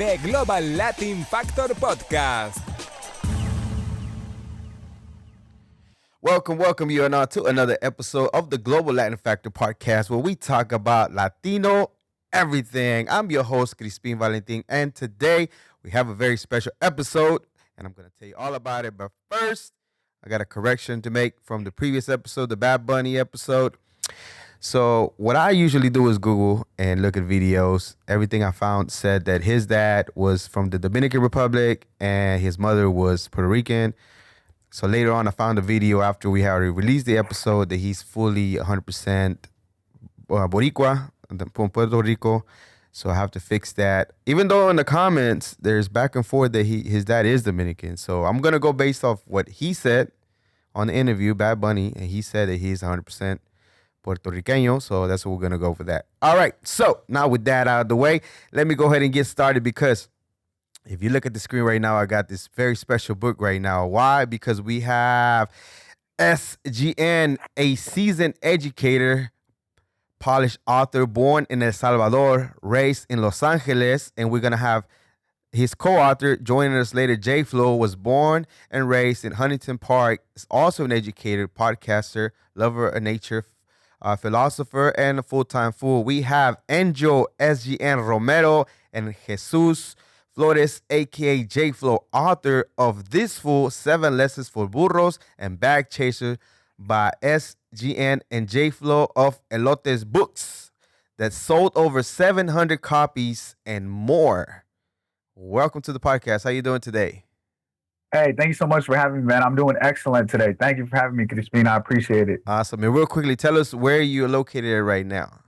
The Global Latin Factor Podcast. Welcome you and all to another episode of the Global Latin Factor Podcast, where we talk about Latino everything. I'm your host, Crispin Valentin, and today we have a very special episode, and I'm going to tell you all about it. But first, I got a correction to make from the previous episode, the Bad Bunny episode. So what I usually do is Google and look at videos. Everything I found said that his dad was from the Dominican Republic and his mother was Puerto Rican. So later on, I found a video after we had already released the episode that he's fully 100% Boricua from Puerto Rico. So I have to fix that. Even though in the comments, there's back and forth that his dad is Dominican. So I'm going to go based off what he said on the interview, Bad Bunny, and he said that he's 100% Puerto Riqueño, so that's what we're going to go for that. All right, so now with that out of the way, let me go ahead and get started because if you look at the screen right now, I got this very special book right now. Why? Because we have SGN, a seasoned educator, polished author, born in El Salvador, raised in Los Angeles, and we're going to have his co-author joining us later. JFLOW was born and raised in Huntington Park, is also an educator, podcaster, lover of nature, philosopher, and a full-time fool. We have Angel SGN Romero and Jesus Flores, a.k.a. JFLOW, author of This Foo, 7 Lessons for Burros and Bag Chaser by SGN and JFLOW of Elotes Books that sold over 700 copies and more. Welcome to the podcast. How you doing today? Hey, thank you so much for having me, man. I'm doing excellent today. Thank you for having me, Crispin. I appreciate it. Awesome. And real quickly, tell us where you're located right now.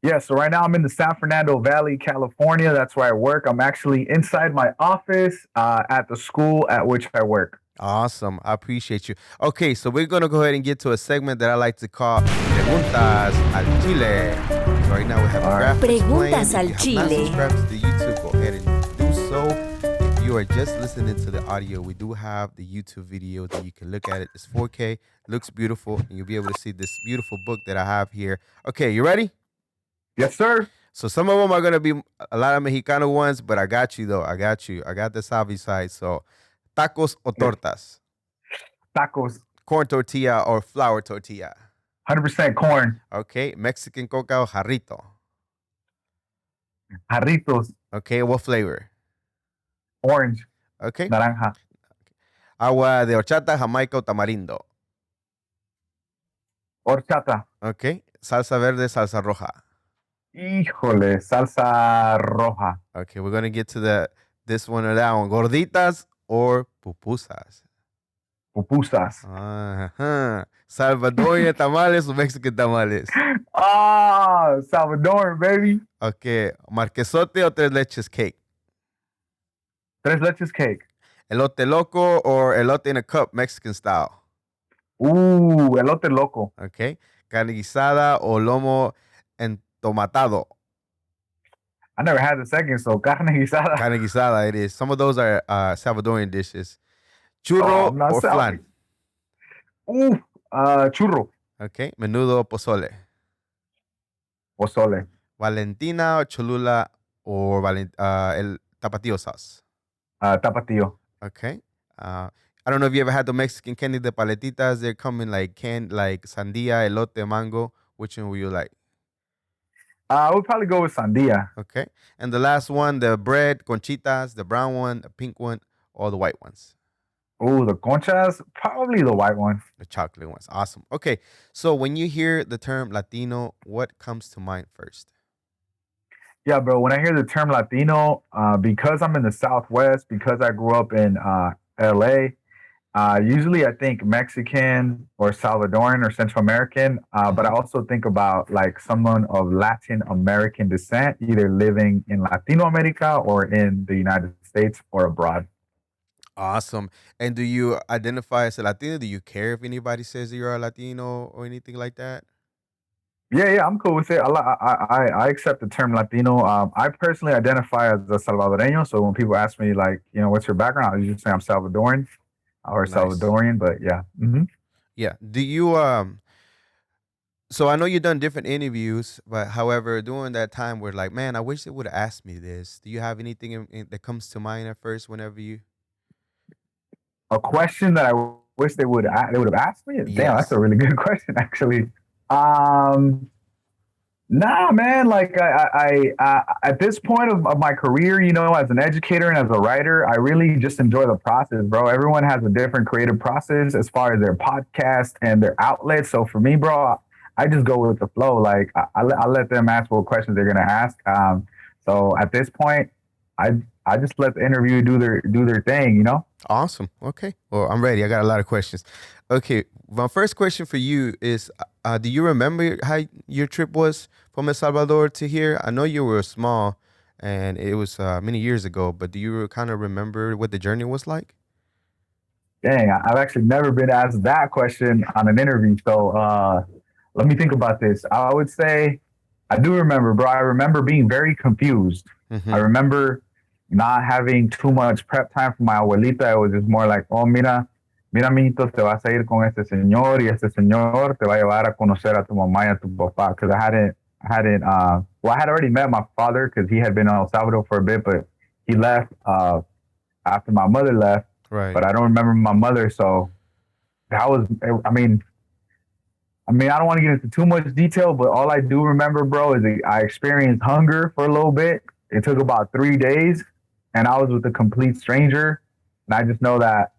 Yeah, so right now I'm in the San Fernando Valley, California. That's where I work. I'm actually inside my office at the school at which I work. Awesome. I appreciate you. Okay, so we're going to go ahead and get to a segment that I like to call Preguntas al Chile. So right now we have Preguntas al Chile. If you have not subscribed to the YouTube, go ahead and do so. If you are just listening to the audio, we do have the YouTube video that you can look at it. It's 4K, looks beautiful, and you'll be able to see this beautiful book that I have here. Okay, you ready? Yes, sir. So some of them are going to be a lot of Mexicano ones, but I got you, though. I got you. I got the Savi side. So tacos o tortas? Tacos. Corn tortilla or flour tortilla? 100% corn. Okay. Mexican coca o jarrito? Jarritos. Okay. What flavor? Orange. Okay. Naranja. Agua de horchata, jamaica o tamarindo? Horchata. Okay. Salsa verde, salsa roja? Híjole, salsa roja. Okay. We're going to get to this one or that one. Gorditas or pupusas? Pupusas. Uh-huh. Salvadorian tamales o Mexican tamales? Salvador, baby. Okay. Marquesote o tres leches cake? Tres leches cake. Elote loco or elote in a cup, Mexican style? Elote loco. Okay. Carne guisada o lomo entomatado? I never had the second, so carne guisada. Carne guisada, it is. Some of those are Salvadorian dishes. Churro or flan? Churro. Okay. Menudo o pozole? Pozole. Valentina or Cholula or el tapatio sauce? Tapatio. Okay. I don't know if you ever had the Mexican candy, the paletitas. They're coming like sandia, elote, mango. Which one would you like? I would probably go with sandia. Okay. And the last one, the bread, conchitas, the brown one, the pink one, or the white ones? The conchas, probably the white one. The chocolate ones. Awesome. Okay. So when you hear the term Latino, what comes to mind first? Yeah, bro. When I hear the term Latino, because I'm in the Southwest, because I grew up in LA, usually I think Mexican or Salvadoran or Central American, but I also think about like someone of Latin American descent, either living in Latino America or in the United States or abroad. Awesome. And do you identify as a Latino? Do you care if anybody says you're a Latino or anything like that? Yeah, I'm cool with it. I accept the term Latino. I personally identify as a Salvadoreño. So when people ask me, like, what's your background? I usually say I'm Salvadoran or Nice. Salvadorian. But yeah. Mm-hmm. Yeah. Do you So I know you've done different interviews, but however, during that time, we're like, man, I wish they would have asked me this. Do you have anything that comes to mind at first whenever you? A question that I wish they would have asked me. Damn, that's a Yes. really good question, actually. Um, Nah, man. Like at this point of my career, as an educator and as a writer, I really just enjoy the process, bro. Everyone has a different creative process as far as their podcast and their outlet. So for me, bro, I just go with the flow. Like I let them ask what questions they're gonna ask. So at this point, I I just let the interview do their thing. Awesome. Okay. Well, I'm ready. I got a lot of questions. Okay. My first question for you is, do you remember how your trip was from El Salvador to here? I know you were small and it was many years ago, but do you kind of remember what the journey was like? Dang, I've actually never been asked that question on an interview. So let me think about this. I would say I do remember, bro. I remember being very confused. I Mm-hmm. remember not having too much prep time for my abuelita. It was just more like, oh, mira, mijito, te vas a ir con este señor y este señor te va a llevar a conocer a tu mamá y a tu papá. Because I had already met my father because he had been in El Salvador for a bit, but he left after my mother left. Right. But I don't remember my mother, so that was. I don't want to get into too much detail, but all I do remember, bro, is that I experienced hunger for a little bit. It took about 3 days, and I was with a complete stranger. And I just know that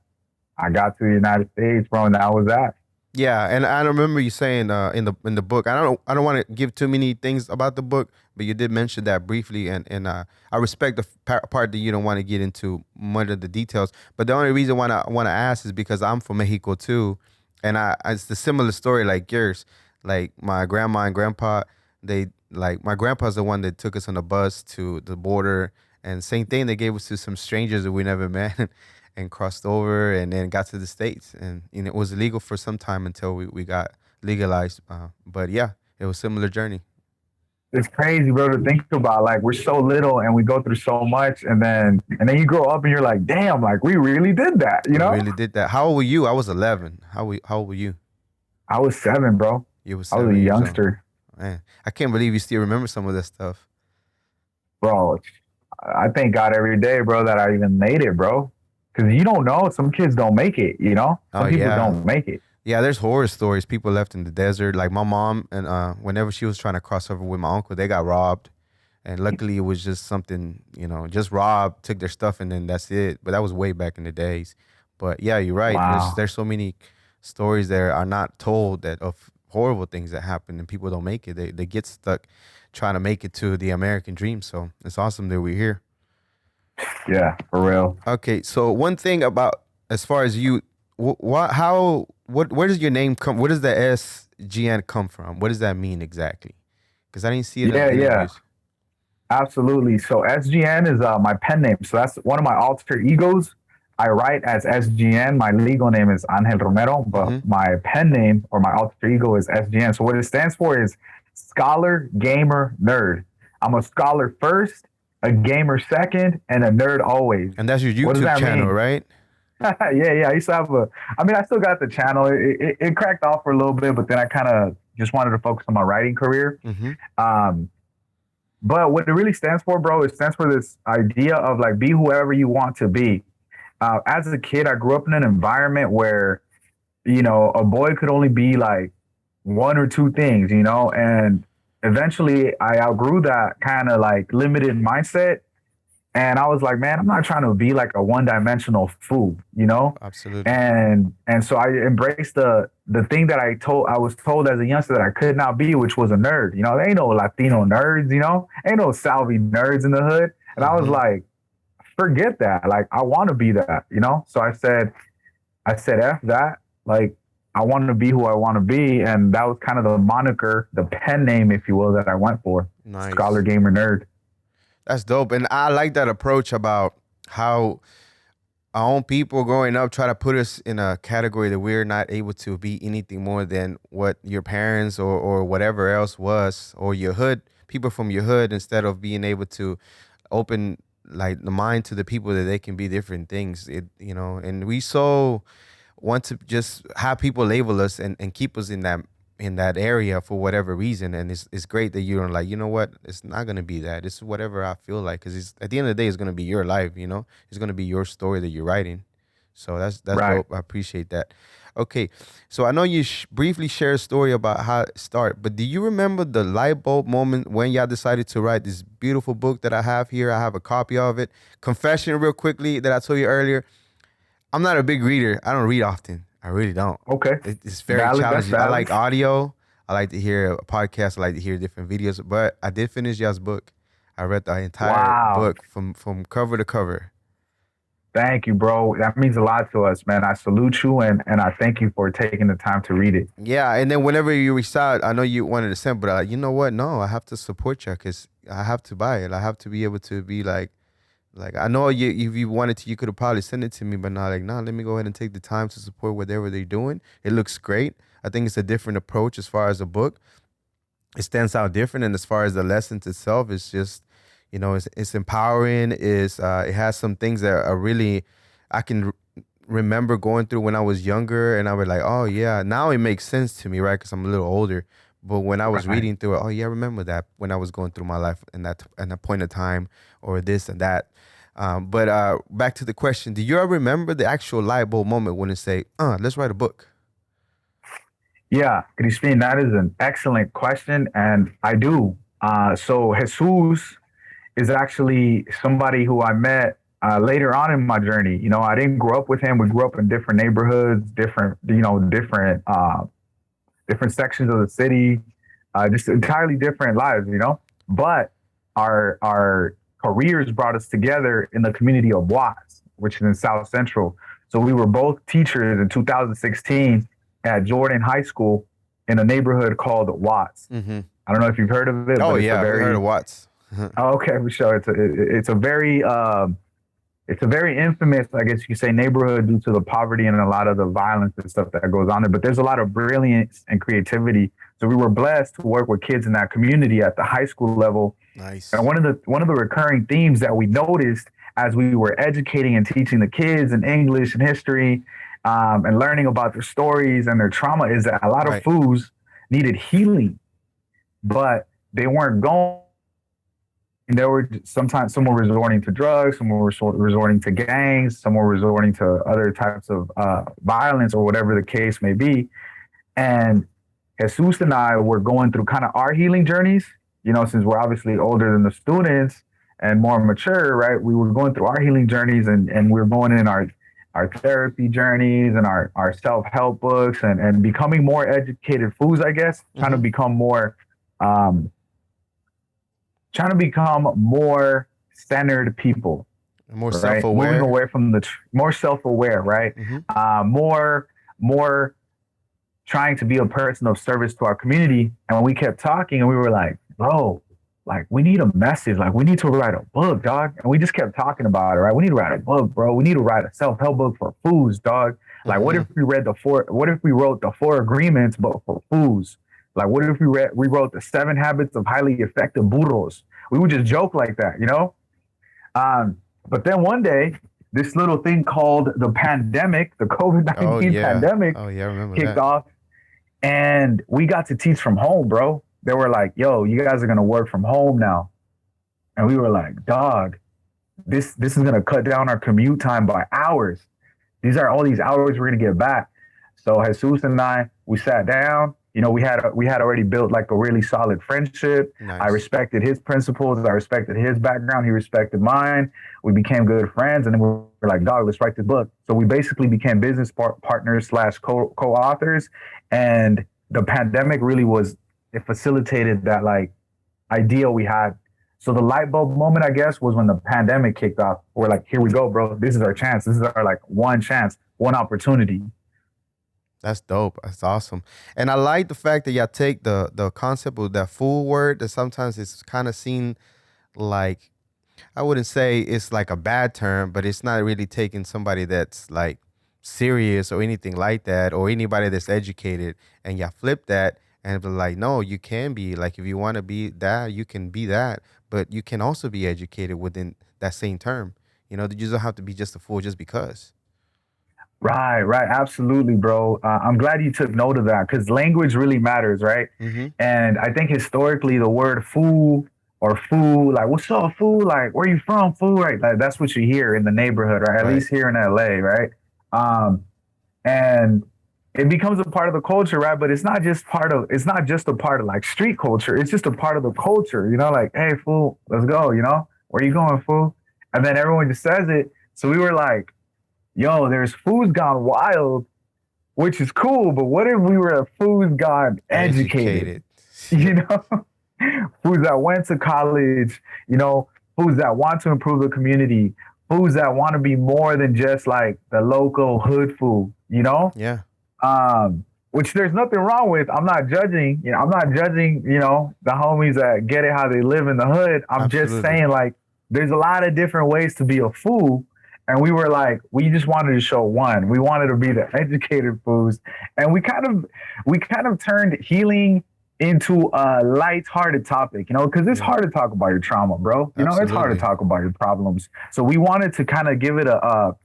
I got to the United States, bro, and that was that. Yeah, and I remember you saying in the book. I don't want to give too many things about the book, but you did mention that briefly, and I respect the part that you don't want to get into much of the details. But the only reason why I want to ask is because I'm from Mexico too, and it's a similar story like yours. Like my grandma and grandpa, they like my grandpa's the one that took us on the bus to the border, and same thing. They gave us to some strangers that we never met. And crossed over and then got to the States. And it was illegal for some time until we got legalized. But yeah, it was a similar journey. It's crazy, bro, to think about. Like we're so little and we go through so much, and then you grow up and you're like, damn, like we really did that, you We know? really did that. How old were you? I was 11. How old were you? I was 7, bro. You were I was a 7 years old. youngster, Man, I can't believe you still remember some of that stuff. bro. I thank God every day, bro, that I even made it, bro. Because you don't know, some kids don't make it, you know? Oh Some people yeah. don't make it. Yeah, there's horror stories. People left in the desert. Like my mom, and whenever she was trying to cross over with my uncle, they got robbed. And luckily, it was just something, just robbed, took their stuff, and then that's it. But that was way back in the days. But yeah, you're right. There's Wow. there's so many stories that are not told that of horrible things that happen, and people don't make it. They get stuck trying to make it to the American dream. So it's awesome that we're here. Yeah, for real. Okay, so one thing about as far as you, where does your name come? Where does the SGN come from? What does that mean exactly? Because I didn't see it in Yeah, the yeah, interviews. absolutely. So SGN is my pen name. So that's one of my alter egos. I write as SGN. My legal name is Angel Romero, but Mm-hmm. my pen name or my alter ego is SGN. So what it stands for is Scholar, Gamer, Nerd. I'm a scholar first, a gamer second, and a nerd always. And that's your What does YouTube that channel, mean? right? Yeah. I used to have I still got the channel. It cracked off for a little bit, but then I kind of just wanted to focus on my writing career. Mm-hmm. Um, but what it really stands for, bro, it stands for this idea of like be whoever you want to be. As a kid, I grew up in an environment where, a boy could only be like one or two things, and eventually I outgrew that kind of like limited mindset. And I was like, man, I'm not trying to be like a one-dimensional fool, Absolutely. And so I embraced the thing that I was told as a youngster that I could not be, which was a nerd. There ain't no Latino nerds, ain't no Salvi nerds in the hood. And I was Mm-hmm. like, forget that. Like I want to be that. So I said F that. Like I want to be who I want to be. And that was kind of the moniker, the pen name, if you will, that I went for. Scholar, Nice. gamer, nerd. That's dope. And I like that approach about how our own people growing up try to put us in a category that we're not able to be anything more than what your parents or whatever else was, or your hood, people from your hood, instead of being able to open like the mind to the people that they can be different things. And we so want to just have people label us and keep us in that in that area for whatever reason, and it's great that you're like, you know what, it's not gonna be that, it's whatever I feel like, because it's at the end of the day it's gonna be your life, it's gonna be your story that you're writing. So that's Right. dope. I appreciate that. Okay, so I know you briefly shared a story about how it started, but do you remember the light bulb moment when y'all decided to write this beautiful book that I have here? I have a copy of it. Confession real quickly that I told you earlier, I'm not a big reader. I don't read often. I really don't. Okay. It's very Valid. That's challenging. I like valid. audio. I like to hear a podcast. I like to hear different videos. But I did finish y'all's book. I read the entire Wow. book from cover to cover. Thank you, bro. That means a lot to us, man. I salute you and I thank you for taking the time to read it. Yeah, and then whenever you reached out, I know you wanted to send, but you know what? No, I have to support you because I have to buy it. I have to be able to be like I know you, if you wanted to, you could have probably sent it to me, but not like, no, let me go ahead and take the time to support whatever they're doing. It looks great. I think it's a different approach as far as a book. It stands out different, and as far as the lessons itself, it's just, it's empowering. It has some things that are really, I can remember going through when I was younger, and I was like, oh yeah, now it makes sense to me, right? Because I'm a little older. But when I was Right. reading through it, oh yeah, I remember that when I was going through my life in that point of time, or this and that. But back to the question, do you ever remember the actual light bulb moment when it say, let's write a book? Yeah, Crispin, that is an excellent question. And I do. So Jesus is actually somebody who I met later on in my journey. I didn't grow up with him. We grew up in different neighborhoods, different sections of the city, just entirely different lives. But our careers brought us together in the community of Watts, which is in South Central. So we were both teachers in 2016 at Jordan High School in a neighborhood called Watts. Mm-hmm. I don't know if you've heard of it. Oh but yeah, it's a we very, heard of Watts. Oh, okay, for sure. It's a very infamous, I guess you could say, neighborhood due to the poverty and a lot of the violence and stuff that goes on there. But there's a lot of brilliance and creativity. So we were blessed to work with kids in that community at the high school level. Nice. And one of the recurring themes that we noticed as we were educating and teaching the kids in English and history, and learning about their stories and their trauma, is that a lot of Foos needed healing, but they weren't going. There were sometimes some were resorting to drugs, some were resorting to gangs, some were resorting to other types of violence or whatever the case may be. And Jesus and I were going through kind of our healing journeys, since we're obviously older than the students and more mature, right? We were going through our healing journeys and we were going in our therapy journeys and our self-help books and becoming more educated Foos, I guess, trying to become more centered people, more right? self-aware, moving away from more self-aware, right? More trying to be a person of service to our community. And when we kept talking and we were like, bro, like we need a message, like we need to write a book, dog. And we just kept talking about it, right? We need to write a book, bro. We need to write a self-help book for Foos, dog. Like what if we wrote the 4 agreements, but for Foos? Like, what if we wrote the 7 habits of highly effective burros? We would just joke like that, But then one day, this little thing called the pandemic, the COVID-19 pandemic, kicked off, and we got to teach from home, bro. They were like, "Yo, you guys are gonna work from home now," and we were like, "Dog, this is gonna cut down our commute time by hours. These are all these hours we're gonna get back." So Jesus and I, we sat down. We had already built like a really solid friendship. Nice. I respected his principles. I respected his background. He respected mine. We became good friends. And then we were like, dog, let's write this book. So we basically became business partners / co-authors. And the pandemic really it facilitated that like idea we had. So the light bulb moment, I guess, was when the pandemic kicked off. We're like, here we go, bro. This is our chance. This is our like one chance, one opportunity. That's dope. That's awesome. And I like the fact that y'all take the concept of that fool word that sometimes it's kind of seen like, I wouldn't say it's like a bad term, but it's not really taking somebody that's like serious or anything like that, or anybody that's educated, and y'all flip that and be like, no, you can be like, if you want to be that, you can be that, but you can also be educated within that same term. You don't have to be just a fool just because. Right. Absolutely, bro. I'm glad you took note of that because language really matters, right? Mm-hmm. And I think historically, the word fool or fool, like, what's up, fool? Like, where you from, fool? Right? Like, that's what you hear in the neighborhood, right? At Right. least here in LA, right? Um, and it becomes a part of the culture, right? But it's not just a part of like street culture. It's just a part of the culture, like, hey, fool, let's go, where you going, fool? And then everyone just says it. So we were like, yo, there's foods gone wild, which is cool, but what if we were a foods gone educated? Educated. You know, foods that went to college, foods that want to improve the community, foods that want to be more than just like the local hood food. Yeah, Which there's nothing wrong with. I'm not judging, I'm not judging, the homies that get it how they live in the hood. I'm just absolutely. saying like there's a lot of different ways to be a fool. And we were like, we just wanted to show one. We wanted to be the educated fools. And we kind of turned healing into a light-hearted topic, because it's Yeah, hard to talk about your trauma, bro. It's hard to absolutely. talk about your problems. So we wanted to kind of give it a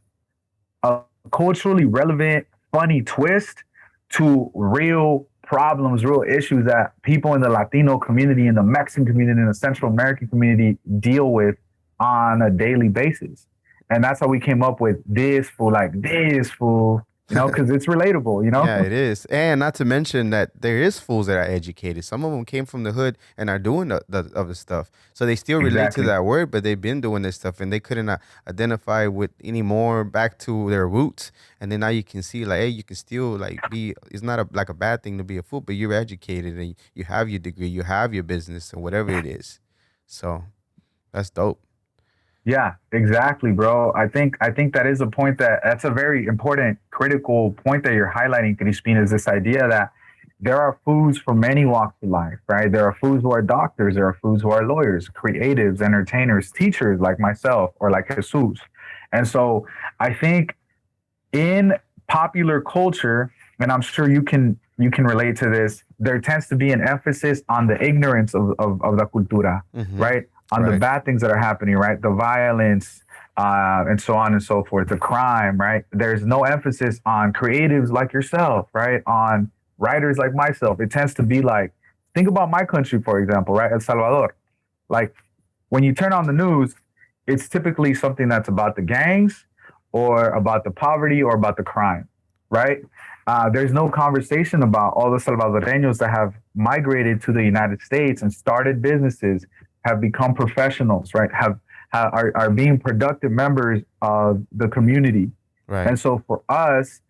culturally relevant, funny twist to real problems, real issues that people in the Latino community, in the Mexican community, in the Central American community deal with on a daily basis. And that's how we came up with this fool, like this fool, because it's relatable. Yeah, it is. And not to mention that there is fools that are educated. Some of them came from the hood and are doing the other stuff. So they still relate to Exactly. that word, but they've been doing this stuff and they couldn't identify with anymore back to their roots. And then now you can see like, hey, you can still like be, it's not like a bad thing to be a fool, but you're educated and you have your degree, you have your business and whatever it is. So that's dope. Yeah, exactly, bro. I think that is a point that's a very important, critical point that you're highlighting, Crispin, is this idea that there are foods for many walks of life, right? There are foods who are doctors, there are foods who are lawyers, creatives, entertainers, teachers like myself or like Jesus. And so I think in popular culture, and I'm sure you can relate to this, there tends to be an emphasis on the ignorance of the cultura, Mm-hmm. right? On the Right. bad things that are happening, right? The violence, and so on and so forth, the crime, right? There's no emphasis on creatives like yourself, right? On writers like myself. It tends to be like, think about my country, for example, right? El Salvador. Like when you turn on the news, it's typically something that's about the gangs or about the poverty or about the crime, right? There's no conversation about all the Salvadoreños that have migrated to the United States and started businesses, have become professionals, right? Are being productive members of the community. Right. And so for us,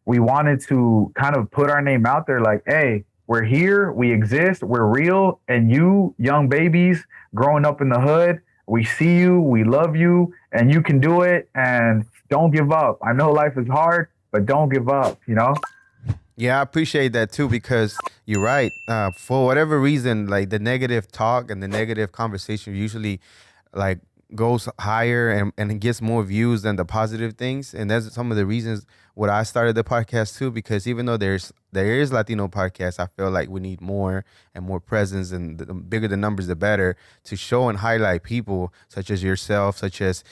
we wanted to kind of put our name out there like, hey, we're here, we exist, we're real, and you, young babies growing up in the hood, we see you, we love you, and you can do it, and don't give up. I know life is hard, but don't give up. Yeah, I appreciate that too because you're right. For whatever reason, like the negative talk and the negative conversation usually like goes higher and it gets more views than the positive things. And that's some of the reasons what I started the podcast too, because even though there is Latino podcasts, I feel like we need more and more presence, and the bigger the numbers, the better, to show and highlight people such as yourself, such as,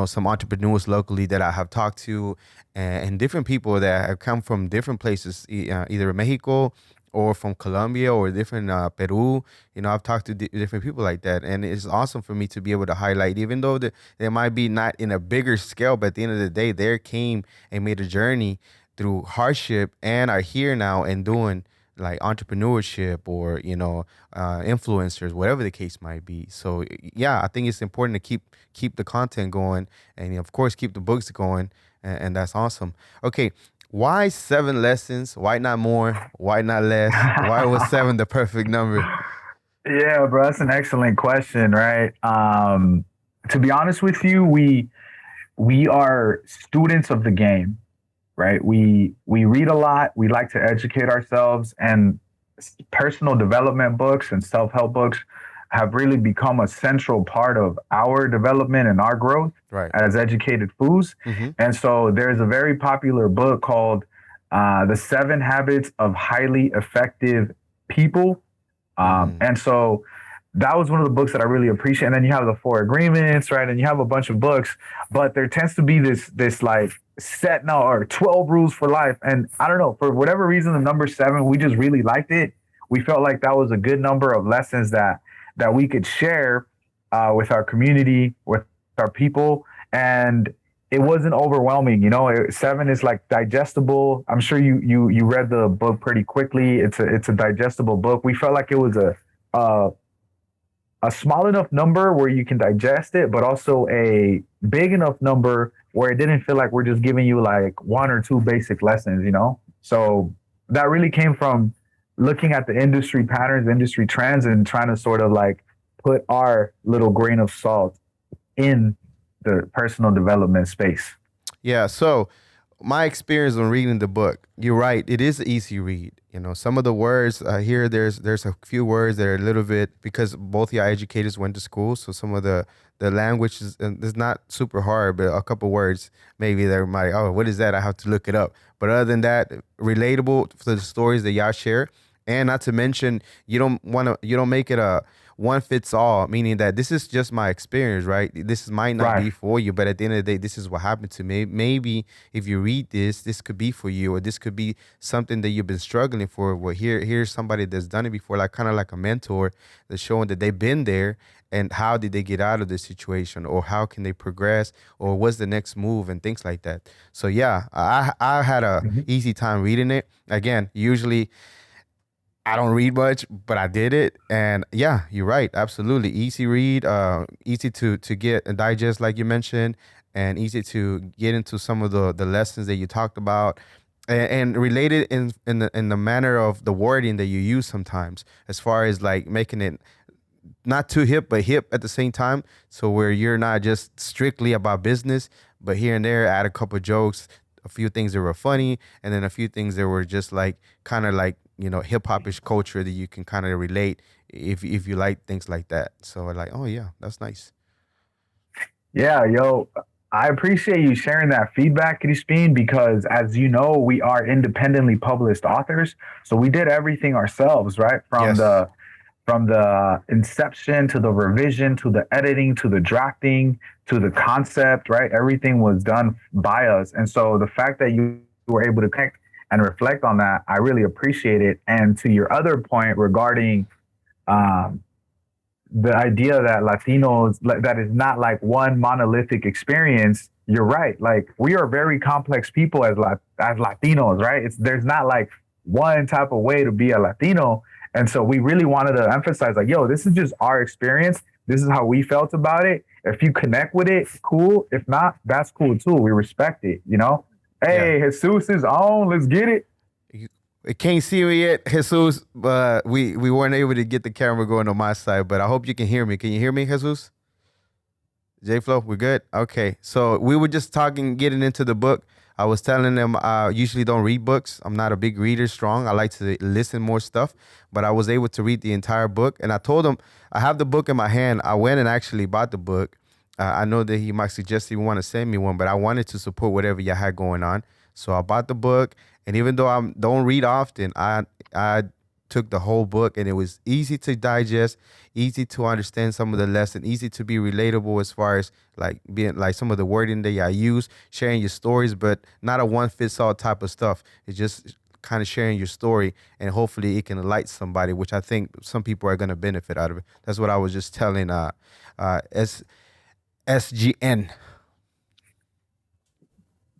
some entrepreneurs locally that I have talked to, and different people that have come from different places, either Mexico or from Colombia or different Peru. I've talked to different people like that, and it's awesome for me to be able to highlight, even though they might be not in a bigger scale, but at the end of the day, they came and made a journey through hardship and are here now and doing like entrepreneurship or influencers, whatever the case might be. So yeah, I think it's important to keep the content going, and of course keep the books going, and that's awesome. Okay, why 7 lessons? Why not more? Why not less? Why was seven the perfect number? Yeah, bro, that's an excellent question, right? To be honest with you, we are students of the game, right? We read a lot. We like to educate ourselves, and personal development books and self-help books have really become a central part of our development and our growth Right. as educated fools. Mm-hmm. And so there's a very popular book called The 7 Habits of Highly Effective People. Mm. And so that was one of the books that I really appreciate. And then you have the Four Agreements, right? And you have a bunch of books, but there tends to be this like set now or 12 rules for life. And I don't know, for whatever reason, the number 7, we just really liked it. We felt like that was a good number of lessons that we could share with our community, with our people. And it wasn't overwhelming. 7 is like digestible. I'm sure you read the book pretty quickly. It's a digestible book. We felt like it was a small enough number where you can digest it, but also a big enough number where it didn't feel like we're just giving you like 1 or 2 basic lessons. So that really came from looking at the industry patterns, industry trends, and trying to sort of like put our little grain of salt in the personal development space. Yeah. So my experience on reading the book, you're right. It is an easy read. Some of the words here, there's a few words that are a little bit, because both your educators went to school. So some of the language is not super hard, but a couple words, maybe they're like, oh, what is that? I have to look it up. But other than that, relatable to the stories that y'all share. And not to mention, you don't make it a one fits all, meaning that this is just my experience, right? Might not be for you, but at the end of the day, this is what happened to me. Maybe if you read this could be for you, or this could be something that you've been struggling for. Well, here's somebody that's done it before, like kind of like a mentor that's showing that they've been there, and how did they get out of this situation, or how can they progress, or what's the next move, and things like that. So yeah, I had a easy time reading it. Again, usually I don't read much, but I did it. And yeah, you're right. Absolutely. Easy read, easy to get and digest, like you mentioned, and easy to get into some of the lessons that you talked about, and related in the manner of the wording that you use sometimes, as far as like making it not too hip, but hip at the same time. So where you're not just strictly about business, but here and there add a couple jokes, a few things that were funny, and then a few things that were just like kind of like, hip hop-ish culture that you can kind of relate if you like things like that. So like, oh yeah, that's nice. Yeah, yo, I appreciate you sharing that feedback, Crispin, because as you know, we are independently published authors. So we did everything ourselves, right? From the inception to the revision to the editing to the drafting to the concept, right? Everything was done by us. And so the fact that you were able to connect and reflect on that, I really appreciate it. And to your other point regarding the idea that Latinos, that is not like one monolithic experience, you're right. Like, we are very complex people as Latinos, right? There's not like one type of way to be a Latino. And so we really wanted to emphasize like, yo, this is just our experience. This is how we felt about it. If you connect with it, cool. If not, that's cool too. We respect it, Hey, yeah. Jesus is on. Let's get it. I can't see me yet, Jesus, but we weren't able to get the camera going on my side, but I hope you can hear me. Can you hear me, Jesus? JFLOW, we're good? Okay. So we were just getting into the book. I was telling them I usually don't read books. I'm not a big reader strong. I like to listen more stuff, but I was able to read the entire book. And I told him, I have the book in my hand. I went and actually bought the book. I know that he might suggest he want to send me one, but I wanted to support whatever you had going on. So I bought the book. And even though I don't read often, I took the whole book, and it was easy to digest, easy to understand some of the lesson, easy to be relatable as far as like being like some of the wording that I use, sharing your stories, but not a one fits all type of stuff. It's just kind of sharing your story, and hopefully it can enlighten somebody, which I think some people are going to benefit out of it. That's what I was just telling SGN.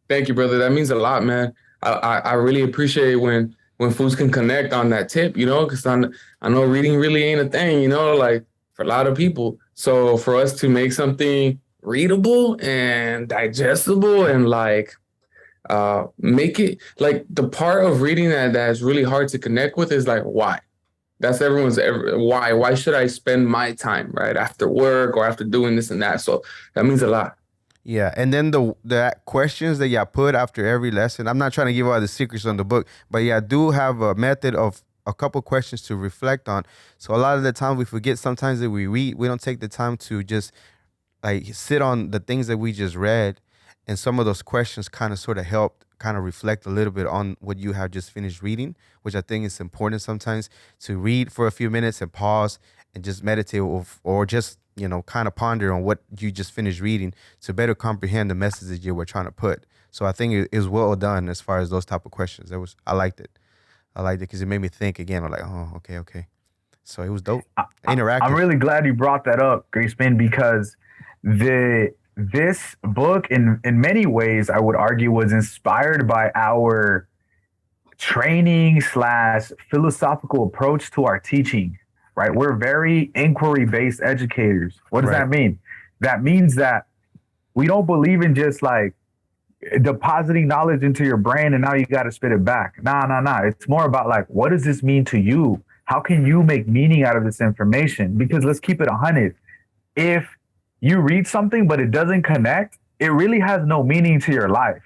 Thank you, brother. That means a lot, man. I really appreciate when fools can connect on that tip, because I know reading really ain't a thing, like for a lot of people. So for us to make something readable and digestible and like make it like the part of reading that's really hard to connect with is like why. That's why. Why should I spend my time right after work or after doing this and that? So that means a lot. Yeah, and then the questions that you put after every lesson. I'm not trying to give all the secrets on the book, but I do have a method of a couple questions to reflect on. So a lot of the time we forget sometimes that we read. We don't take the time to just like sit on the things that we just read, and some of those questions kind of sort of helped kind of reflect a little bit on what you have just finished reading, which I think is important sometimes to read for a few minutes and pause and just meditate or just, kind of ponder on what you just finished reading to better comprehend the message that you were trying to put. So I think it is well done as far as those type of questions. I liked it. I liked it because it made me think again. I'm like, oh, okay. So it was dope. Interactive. I'm really glad you brought that up, Greenspan, because this book, in many ways, I would argue, was inspired by our training / philosophical approach to our teaching. Right? We're very inquiry-based educators. What does that mean? That means that we don't believe in just like depositing knowledge into your brain and now you got to spit it back. Nah. It's more about like, what does this mean to you? How can you make meaning out of this information? Because let's keep it 100. If you read something but it doesn't connect, it really has no meaning to your life,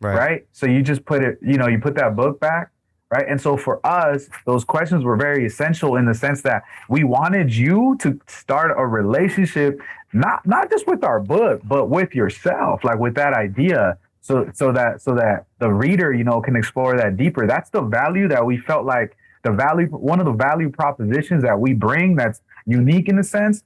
right? So you just put it, you put that book back, right? And so for us, those questions were very essential in the sense that we wanted you to start a relationship, not just with our book, but with yourself, like with that idea. So that the reader, can explore that deeper. That's the value that we felt like one of the value propositions that we bring that's unique in a sense,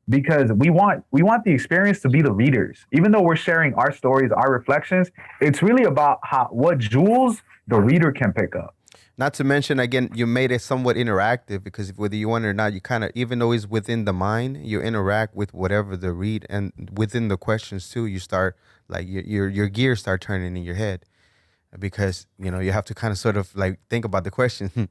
because we want the experience to be the readers. Even though we're sharing our stories, our reflections, it's really about what jewels the reader can pick up. Not to mention, again, you made it somewhat interactive because whether you want it or not, you kind of, even though it's within the mind, you interact with whatever the read, and within the questions too, you start like your gears start turning in your head because, you have to kind of sort of like think about the question.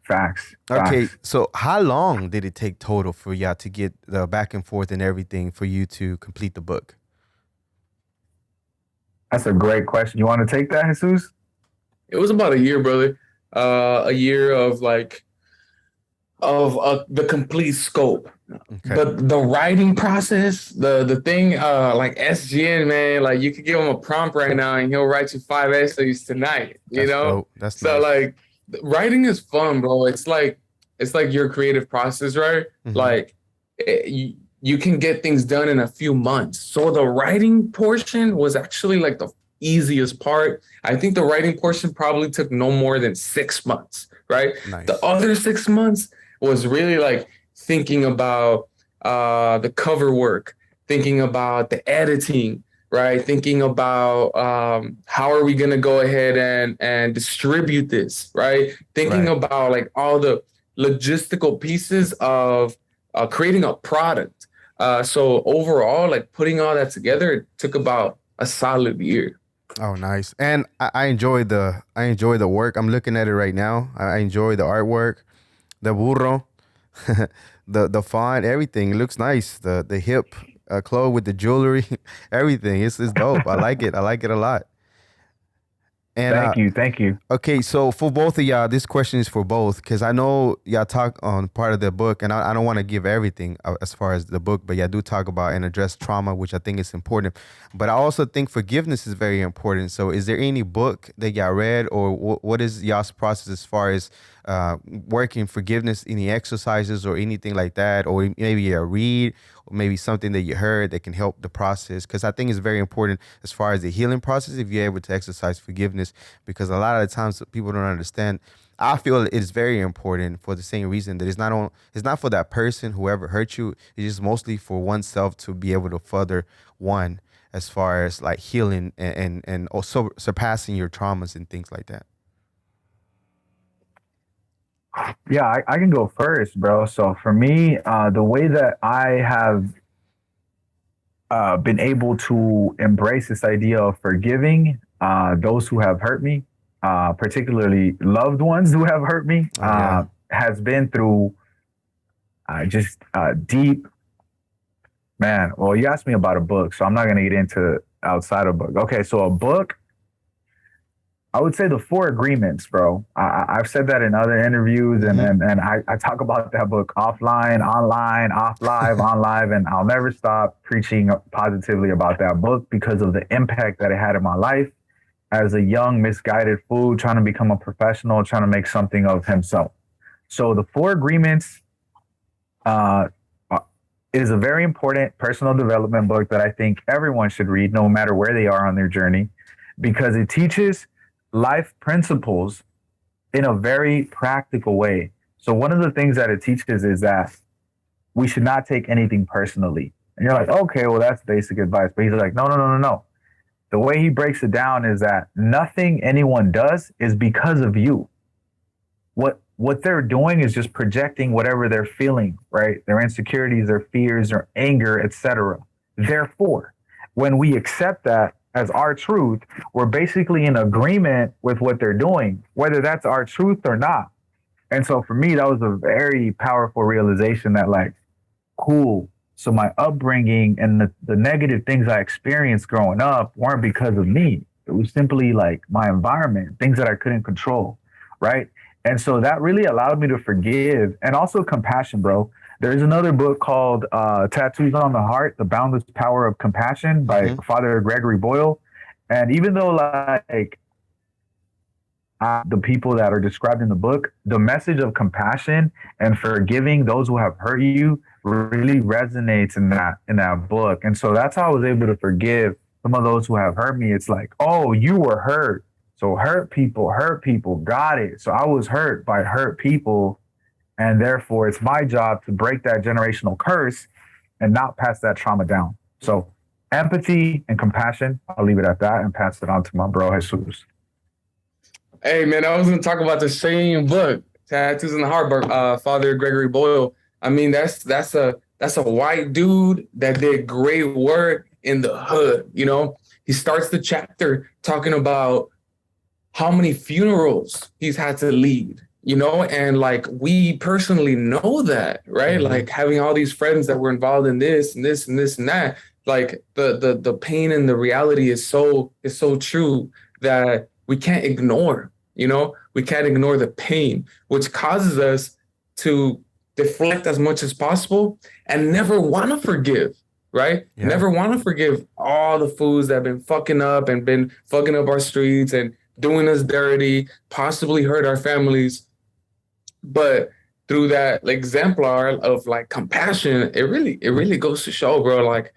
Facts. Okay, so how long did it take total for y'all to get the back and forth and everything for you to complete the book? That's a great question. You want to take that, Jesus? It was about a year, brother. A year of the complete scope. Okay. But the writing process, the thing, like SGN, man, like you could give him a prompt right now and he'll write you 5 essays tonight. That's dope. That's so nice. Like writing is fun, bro. It's like your creative process, right? Mm-hmm. Like you can get things done in a few months. So the writing portion was actually like the easiest part. I think the writing portion probably took no more than 6 months, right? Nice. The other 6 months was really like thinking about the cover work, thinking about the editing, right? Thinking about how are we going to go ahead and distribute this, right? Thinking about like all the logistical pieces of creating a product. So overall, like putting all that together, it took about a solid year. Oh, nice. And I enjoy the work. I'm looking at it right now. I enjoy the artwork, the burro, the font, everything. It looks nice. The hip clothes with the jewelry, everything. It's dope. I like it. I like it a lot. And Thank you. Okay, so for both of y'all, this question is for both because I know y'all talk on part of the book, and I don't want to give everything as far as the book, but y'all do talk about and address trauma, which I think is important. But I also think forgiveness is very important. So is there any book that y'all read, or what is y'all's process as far as working forgiveness, any exercises or anything like that, or maybe a read, or maybe something that you heard that can help the process? Because I think it's very important as far as the healing process if you're able to exercise forgiveness, because a lot of the times people don't understand. I feel it's very important for the same reason that it's not for that person, whoever hurt you. It's just mostly for oneself to be able to further one as far as like healing and also surpassing your traumas and things like that. Yeah, I can go first, bro. So for me, the way that I have been able to embrace this idea of forgiving those who have hurt me, particularly loved ones who have hurt me, has been through just deep, man. Well, you asked me about a book, so I'm not going to get into outside of book. Okay, so a book, I would say the 4 Agreements, bro. I've said that in other interviews, and I talk about that book offline, online, off live, on live, and I'll never stop preaching positively about that book because of the impact that it had in my life as a young, misguided fool trying to become a professional, trying to make something of himself. So the 4 Agreements is a very important personal development book that I think everyone should read, no matter where they are on their journey, because it teaches life principles in a very practical way. So one of the things that it teaches is that we should not take anything personally. And you're like, okay, well, that's basic advice. But he's like, no, no, no, no, no. The way he breaks it down is that nothing anyone does is because of you. What they're doing is just projecting whatever they're feeling, right? Their insecurities, their fears, their anger, etc. Therefore, when we accept that as our truth, we're basically in agreement with what they're doing, whether that's our truth or not. And so for me, that was a very powerful realization that, like, cool. So my upbringing and the negative things I experienced growing up weren't because of me. It was simply like my environment, things that I couldn't control, right? And so that really allowed me to forgive and also compassion, bro. There's another book called Tattoos on the Heart, The Boundless Power of Compassion by Father Gregory Boyle. And even though like the people that are described in the book, the message of compassion and forgiving those who have hurt you really resonates in that book. And so that's how I was able to forgive some of those who have hurt me. It's like, oh, you were hurt. So hurt people, got it. So I was hurt by hurt people. And therefore, it's my job to break that generational curse and not pass that trauma down. So empathy and compassion, I'll leave it at that and pass it on to my bro, Jesus. Hey, man, I was going to talk about the same book, Tattoos on the Heart, Father Gregory Boyle. I mean, that's a white dude that did great work in the hood. You know, he starts the chapter talking about how many funerals he's had to lead, you know, and like we personally know that, right? Mm-hmm. Like having all these friends that were involved in this and this and this and that, like the pain and the reality is so true that we can't ignore, you know, we can't ignore the pain, which causes us to deflect as much as possible and never want to forgive. Right? Yeah. Never want to forgive all the fools that have been fucking up our streets and doing us dirty, possibly hurt our families. But through that exemplar of like compassion, it really goes to show, bro, like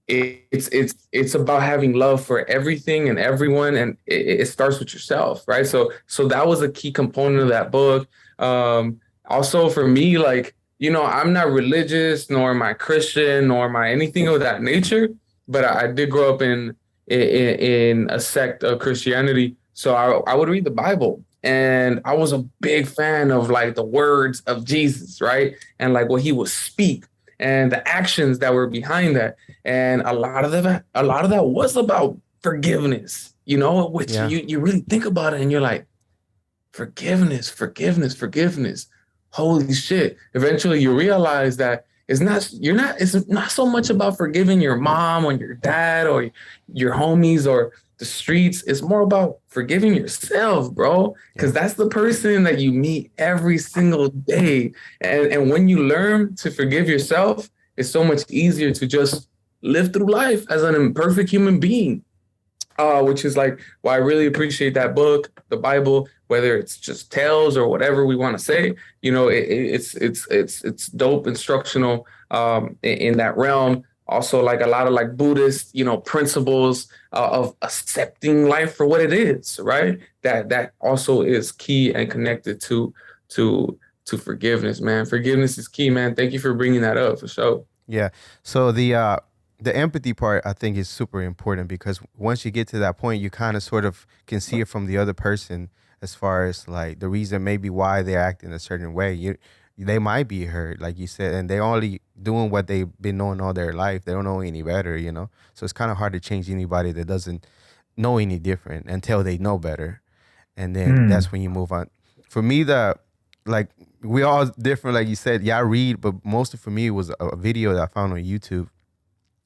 it's about having love for everything and everyone, and it starts with yourself, right? So that was a key component of that book. Also for me, like, you know, I'm not religious, nor am I Christian, nor am I anything of that nature, but I did grow up in a sect of Christianity. So I would read the Bible, and I was a big fan of like the words of Jesus, right? And like what he would speak and the actions that were behind that. And a lot of that was about forgiveness, you know, which you really think about it and you're like, forgiveness. Holy shit. Eventually you realize that it's not so much about forgiving your mom or your dad or your homies or the streets. It's more about forgiving yourself, bro. Because that's the person that you meet every single day. And when you learn to forgive yourself, it's so much easier to just live through life as an imperfect human being. Which is like why I really appreciate that book, the Bible, whether it's just tales or whatever we want to say, you know, it's dope, instructional in that realm. Also, like a lot of like Buddhist, you know, principles of accepting life for what it is, right? That also is key and connected to forgiveness, man. Forgiveness is key, man. Thank you for bringing that up for sure. Yeah. So the empathy part, I think, is super important because once you get to that point, you kind of sort of can see it from the other person as far as like the reason maybe why they're acting a certain way. They might be hurt, like you said, and they're only doing what they've been knowing all their life. They don't know any better, you know? So it's kind of hard to change anybody that doesn't know any different until they know better. And then that's when you move on. For me, we all different, like you said. Yeah, I read, but mostly for me, it was a video that I found on YouTube.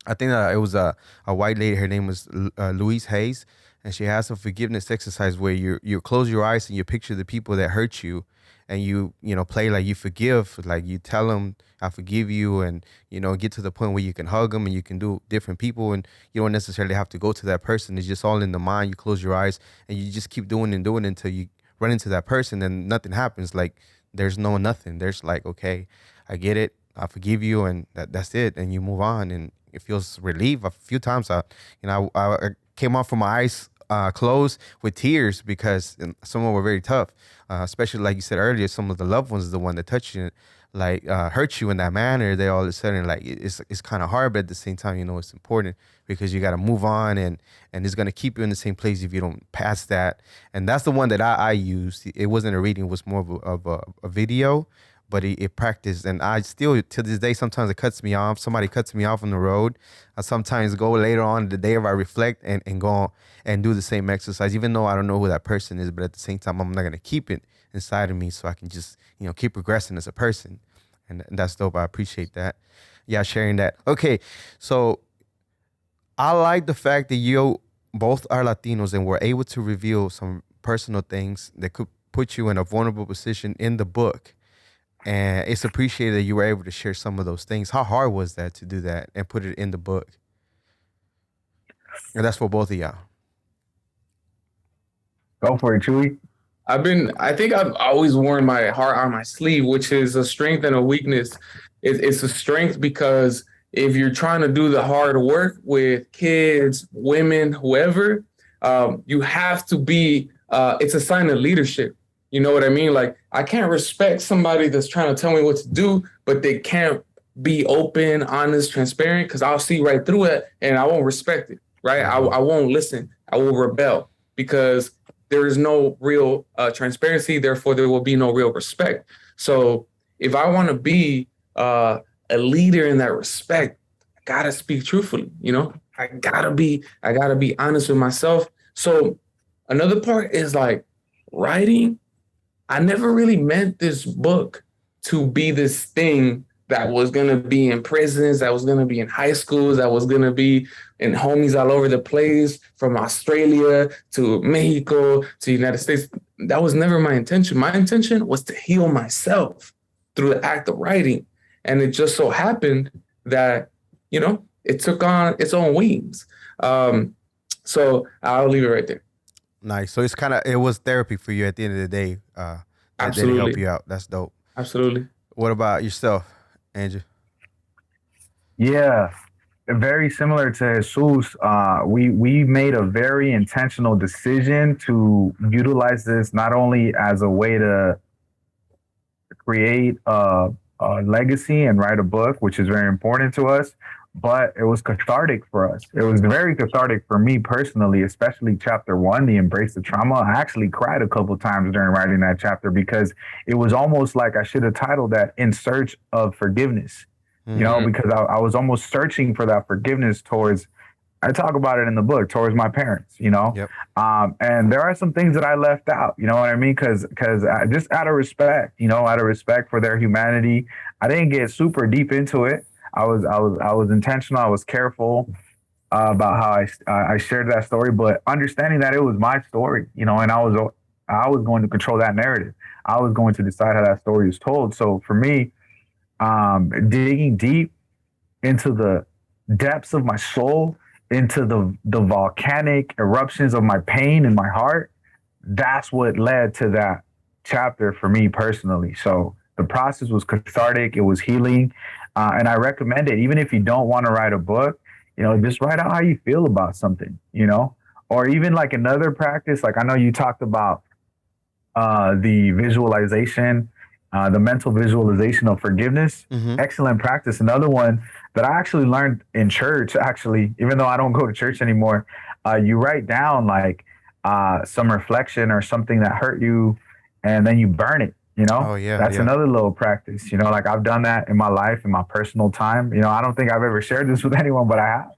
I think it was a white lady. Her name was Louise Hayes, and she has a forgiveness exercise where you close your eyes and you picture the people that hurt you, and you play like you forgive, like you tell them I forgive you, and get to the point where you can hug them and you can do different people, and you don't necessarily have to go to that person. It's just all in the mind. You close your eyes and you just keep doing and doing until you run into that person, and nothing happens. Like there's nothing. There's like, okay, I get it. I forgive you, and that's it, and you move on, and it feels relief. A few times I came off from my ice close with tears because some of them were very tough, especially like you said earlier. Some of the loved ones is the one that touched you, like hurt you in that manner. They all of a sudden like it's kind of hard, but at the same time, it's important because you got to move on, and it's gonna keep you in the same place if you don't pass that. And that's the one that I used. It wasn't a reading; it was more of a video. But it practiced, and I still, to this day, sometimes it cuts me off. Somebody cuts me off on the road. I sometimes go later on the day if I reflect and go on and do the same exercise, even though I don't know who that person is. But at the same time, I'm not going to keep it inside of me so I can just, keep progressing as a person. And that's dope. I appreciate that. Yeah, sharing that. Okay, so I like the fact that you both are Latinos and were able to reveal some personal things that could put you in a vulnerable position in the book. And it's appreciated that you were able to share some of those things. How hard was that to do that and put it in the book? And that's for both of y'all. Go for it, Chewy. I think I've always worn my heart on my sleeve, which is a strength and a weakness. It's a strength because if you're trying to do the hard work with kids, women, whoever, you have to be, it's a sign of leadership. You know what I mean? Like, I can't respect somebody that's trying to tell me what to do, but they can't be open, honest, transparent, because I'll see right through it and I won't respect it, right? I won't listen. I will rebel because there is no real transparency. Therefore, there will be no real respect. So if I want to be a leader in that respect, I got to speak truthfully, I gotta be honest with myself. So another part is like writing. I never really meant this book to be this thing that was going to be in prisons, that was going to be in high schools, that was going to be in homies all over the place, from Australia to Mexico to the United States. That was never my intention. My intention was to heal myself through the act of writing. And it just so happened that, it took on its own wings. So I'll leave it right there. Nice. So it was therapy for you at the end of the day. Absolutely. That help you out. That's dope. Absolutely. What about yourself, Andrew? Yeah, very similar to Jesus. We made a very intentional decision to utilize this not only as a way to create a legacy and write a book, which is very important to us, but it was cathartic for us. It was very cathartic for me personally, especially chapter 1, the embrace the trauma. I actually cried a couple of times during writing that chapter because it was almost like I should have titled that In Search of Forgiveness, because I was almost searching for that forgiveness towards, I talk about it in the book, towards my parents, Yep. And there are some things that I left out, you know what I mean? Because just out of respect, out of respect for their humanity, I didn't get super deep into it. I was intentional. I was careful about how I shared that story, but understanding that it was my story, and I was going to control that narrative. I was going to decide how that story is told. So for me, digging deep into the depths of my soul, into the volcanic eruptions of my pain in my heart, that's what led to that chapter for me personally. So the process was cathartic. It was healing. And I recommend it, even if you don't want to write a book, just write out how you feel about something, or even like another practice. Like I know you talked about the visualization, the mental visualization of forgiveness. Mm-hmm. Excellent practice. Another one that I actually learned in church, even though I don't go to church anymore, you write down like some reflection or something that hurt you, and then you burn it. Oh, yeah, that's another little practice, like I've done that in my life, in my personal time. I don't think I've ever shared this with anyone, but I have.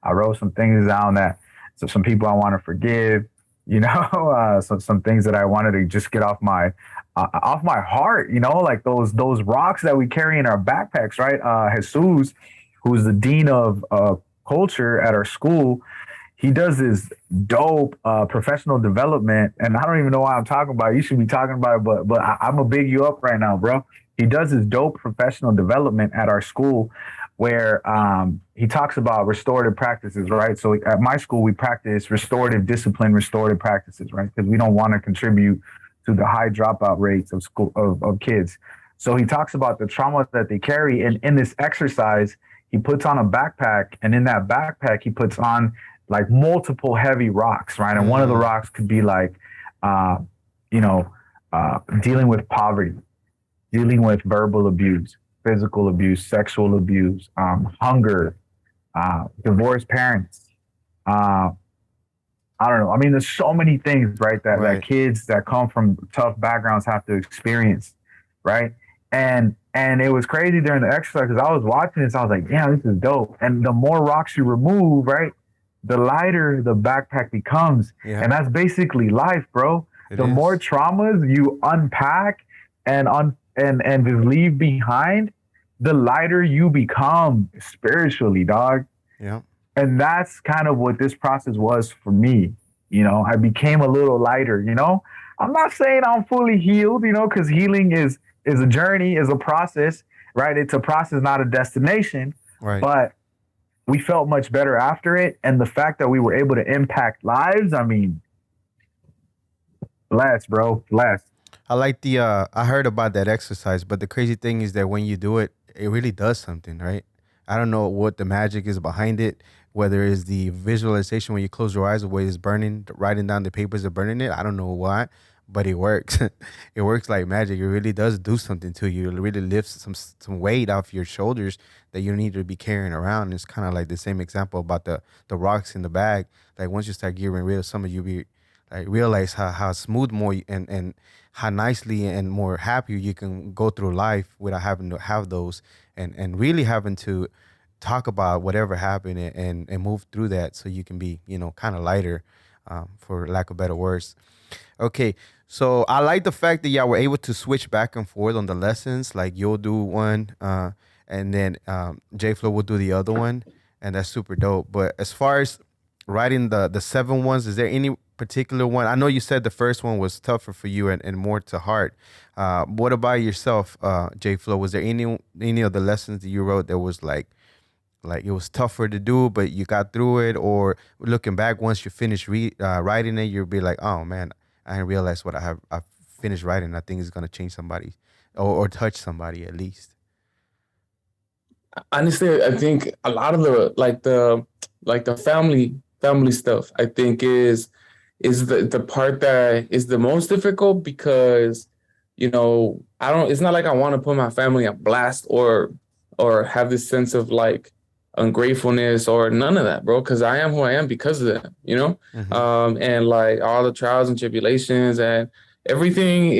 I wrote some things down that some people I want to forgive, some things that I wanted to just get off my heart, like those rocks that we carry in our backpacks, right? Jesus, who's the dean of culture at our school, he does this dope professional development, and I don't even know why I'm talking about it. You should be talking about it, but I'm gonna big you up right now, bro. He does this dope professional development at our school where he talks about restorative practices, right? So at my school, we practice restorative discipline, restorative practices, right? Because we don't want to contribute to the high dropout rates of school of kids. So he talks about the trauma that they carry, and in this exercise, he puts on a backpack, and in that backpack, he puts on like multiple heavy rocks, right? And one of the rocks could be like, dealing with poverty, dealing with verbal abuse, physical abuse, sexual abuse, hunger, divorced parents. I don't know. I mean, there's so many things, right, that kids that come from tough backgrounds have to experience, right? And it was crazy during the exercise because I was watching this. I was like, damn, this is dope. And the more rocks you remove, right, the lighter the backpack becomes. Yeah. And that's basically life, bro. The more traumas you unpack and just leave behind, the lighter you become spiritually, dog. Yeah. And that's kind of what this process was for me. You know, I became a little lighter, you know. I'm not saying I'm fully healed, you know, because healing is a journey, is a process, right? It's a process, not a destination. Right. But we felt much better after it. And the fact that we were able to impact lives, I mean, blessed, bro. Blessed. I like I heard about that exercise, but the crazy thing is that when you do it, it really does something, right? I don't know what the magic is behind it, whether it's the visualization when you close your eyes, the way it's burning, writing down the papers are burning it. I don't know why, but it works. It works like magic. It really does do something to you. It really lifts some weight off your shoulders that you don't need to be carrying around. It's kind of like the same example about the rocks in the bag. Like once you start getting rid of some of you, be like realize how smooth more and how nicely and more happy you can go through life without having to have those and really having to talk about whatever happened and move through that so you can be, you know, kind of lighter, for lack of better words. Okay, so I like the fact that y'all were able to switch back and forth on the lessons. Like you'll do one, and then JFLOW will do the other one, and that's super dope. But as far as writing the 7 ones, is there any particular one? I know you said the first one was tougher for you and more to heart. What about yourself, JFLOW? Was there any of the lessons that you wrote that was like it was tougher to do, but you got through it? Or looking back, once you finish writing it, you'll be like, oh man, I didn't realize what I finished writing. I think it's gonna change somebody or touch somebody at least. Honestly, I think a lot of the family stuff, I think is the part that is the most difficult because, you know, it's not like I want to put my family on blast or have this sense of like ungratefulness or none of that, bro, because I am who I am because of them, you know. Mm-hmm. And like all the trials and tribulations and everything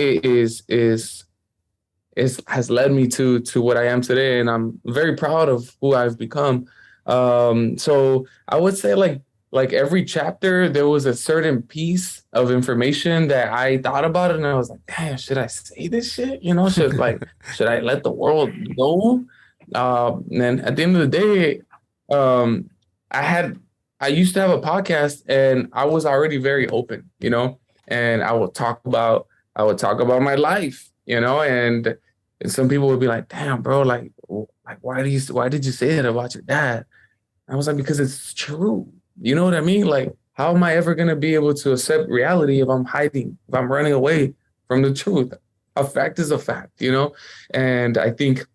has led me to what I am today, and I'm very proud of who I've become. So I would say like every chapter there was a certain piece of information that I thought about it and I was like, damn, should I say this shit? You know, should I let the world know? And at the end of the day, I used to have a podcast and I was already very open, you know, and I would talk about my life, you know, and some people would be like, damn, bro, like why did you say that about your dad? I was like, because it's true. You know what I mean? Like, how am I ever going to be able to accept reality if I'm hiding, if I'm running away from the truth? A fact is a fact, you know? And I think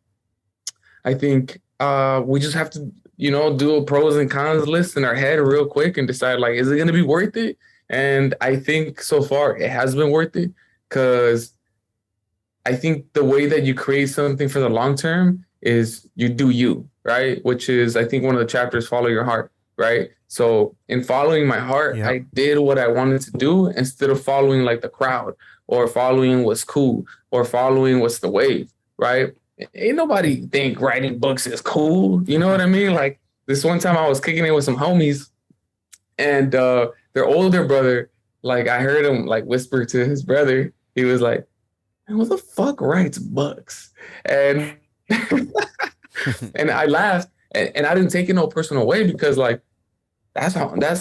we just have to, you know, do a pros and cons list in our head real quick and decide, like, is it going to be worth it? And I think so far it has been worth it because I think the way that you create something for the long term is you do you, right? Which is, I think, one of the chapters, follow your heart, right? So in following my heart, Yep. I did what I wanted to do instead of following like the crowd or following what's cool or following what's the wave, right? Ain't nobody think writing books is cool. You know what I mean? Like this one time I was kicking it with some homies and their older brother, like I heard him like whisper to his brother. He was like, man, what the fuck writes books? And and I laughed and I didn't take it no personal way because like that's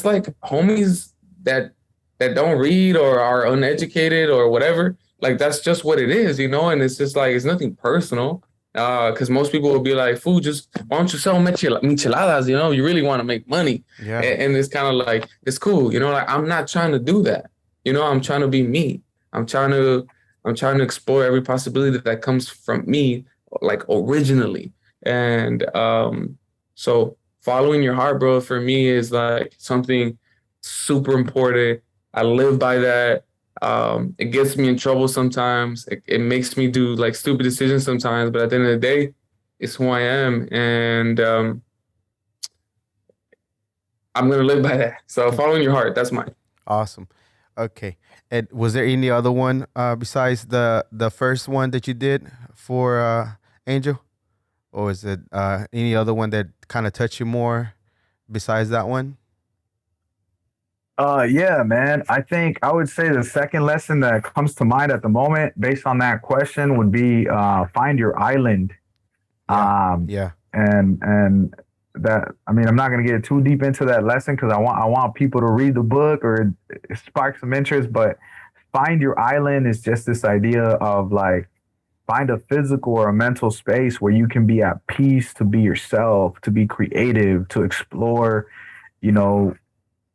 like homies that don't read or are uneducated or whatever. Like that's just what it is, you know. And it's just like it's nothing personal. Because most people will be like, "Fool, just why don't you sell micheladas? You know, you really want to make money." Yeah. And it's kind of like it's cool, you know. Like I'm not trying to do that, you know. I'm trying to be me. I'm trying to explore every possibility that comes from me, like originally. And so following your heart, bro, for me is like something super important. I live by that. It gets me in trouble sometimes. It makes me do like stupid decisions sometimes, but at the end of the day, it's who I am. And I'm going to live by that. So following your heart, that's mine. Awesome. Okay. And was there any other one besides the first one that you did for Angel? Or is it any other one that kind of touched you more besides that one? Yeah, man. I think I would say the second lesson that comes to mind at the moment, based on that question, would be find your island. Yeah. And that, I mean, I'm not gonna get too deep into that lesson because I want people to read the book or spark some interest. But find your island is just this idea of like find a physical or a mental space where you can be at peace, to be yourself, to be creative, to explore, you know,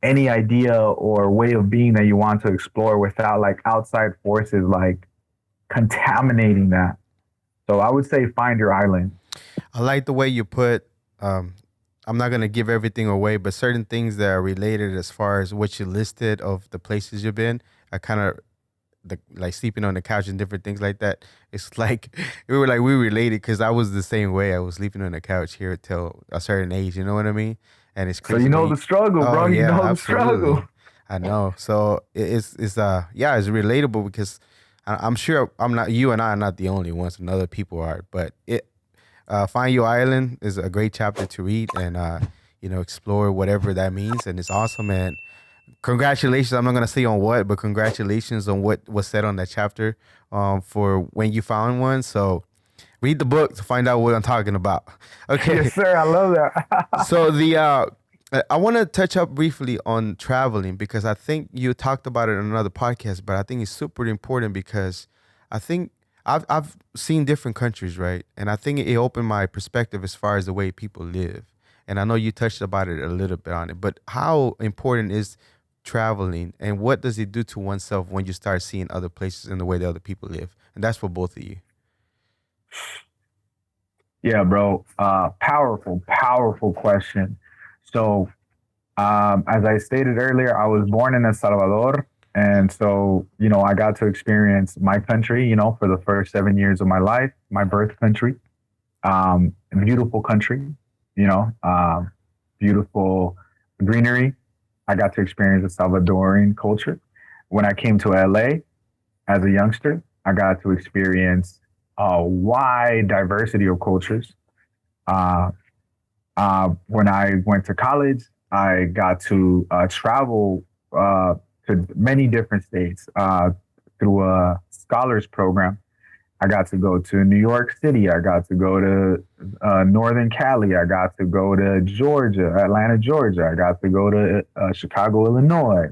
any idea or way of being that you want to explore without like outside forces like contaminating that. So I would say find your island. I like the way you put, I'm not going to give everything away, but certain things that are related as far as what you listed of the places you've been, I kind of like sleeping on the couch and different things like that. It's like we related because I was the same way. I was sleeping on the couch here till a certain age. You know what I mean? And it's crazy. So you know the struggle, bro. You know the struggle. I know. So it's relatable because I'm sure you and I are not the only ones, and other people are. But Find Your Island is a great chapter to read and explore whatever that means, and it's awesome. And congratulations. I'm not gonna say on what, but congratulations on what was said on that chapter for when you found one. So read the book to find out what I'm talking about. Okay. Yes, sir. I love that. So I want to touch up briefly on traveling because I think you talked about it in another podcast, but I think it's super important because I think I've seen different countries, right? And I think it opened my perspective as far as the way people live. And I know you touched about it a little bit on it, but how important is traveling and what does it do to oneself when you start seeing other places and the way that other people live? And that's for both of you. Yeah, bro. Powerful question. So, as I stated earlier, I was born in El Salvador. And so, I got to experience my country, for the first 7 years of my life, my birth country. Beautiful country, beautiful greenery. I got to experience the Salvadorian culture. When I came to LA as a youngster, I got to experience a wide diversity of cultures. When I went to college, I got to travel to many different states through a scholars program. I got to go to New York City. I got to go to Northern Cali. I got to go to Georgia, Atlanta, Georgia. I got to go to Chicago, Illinois.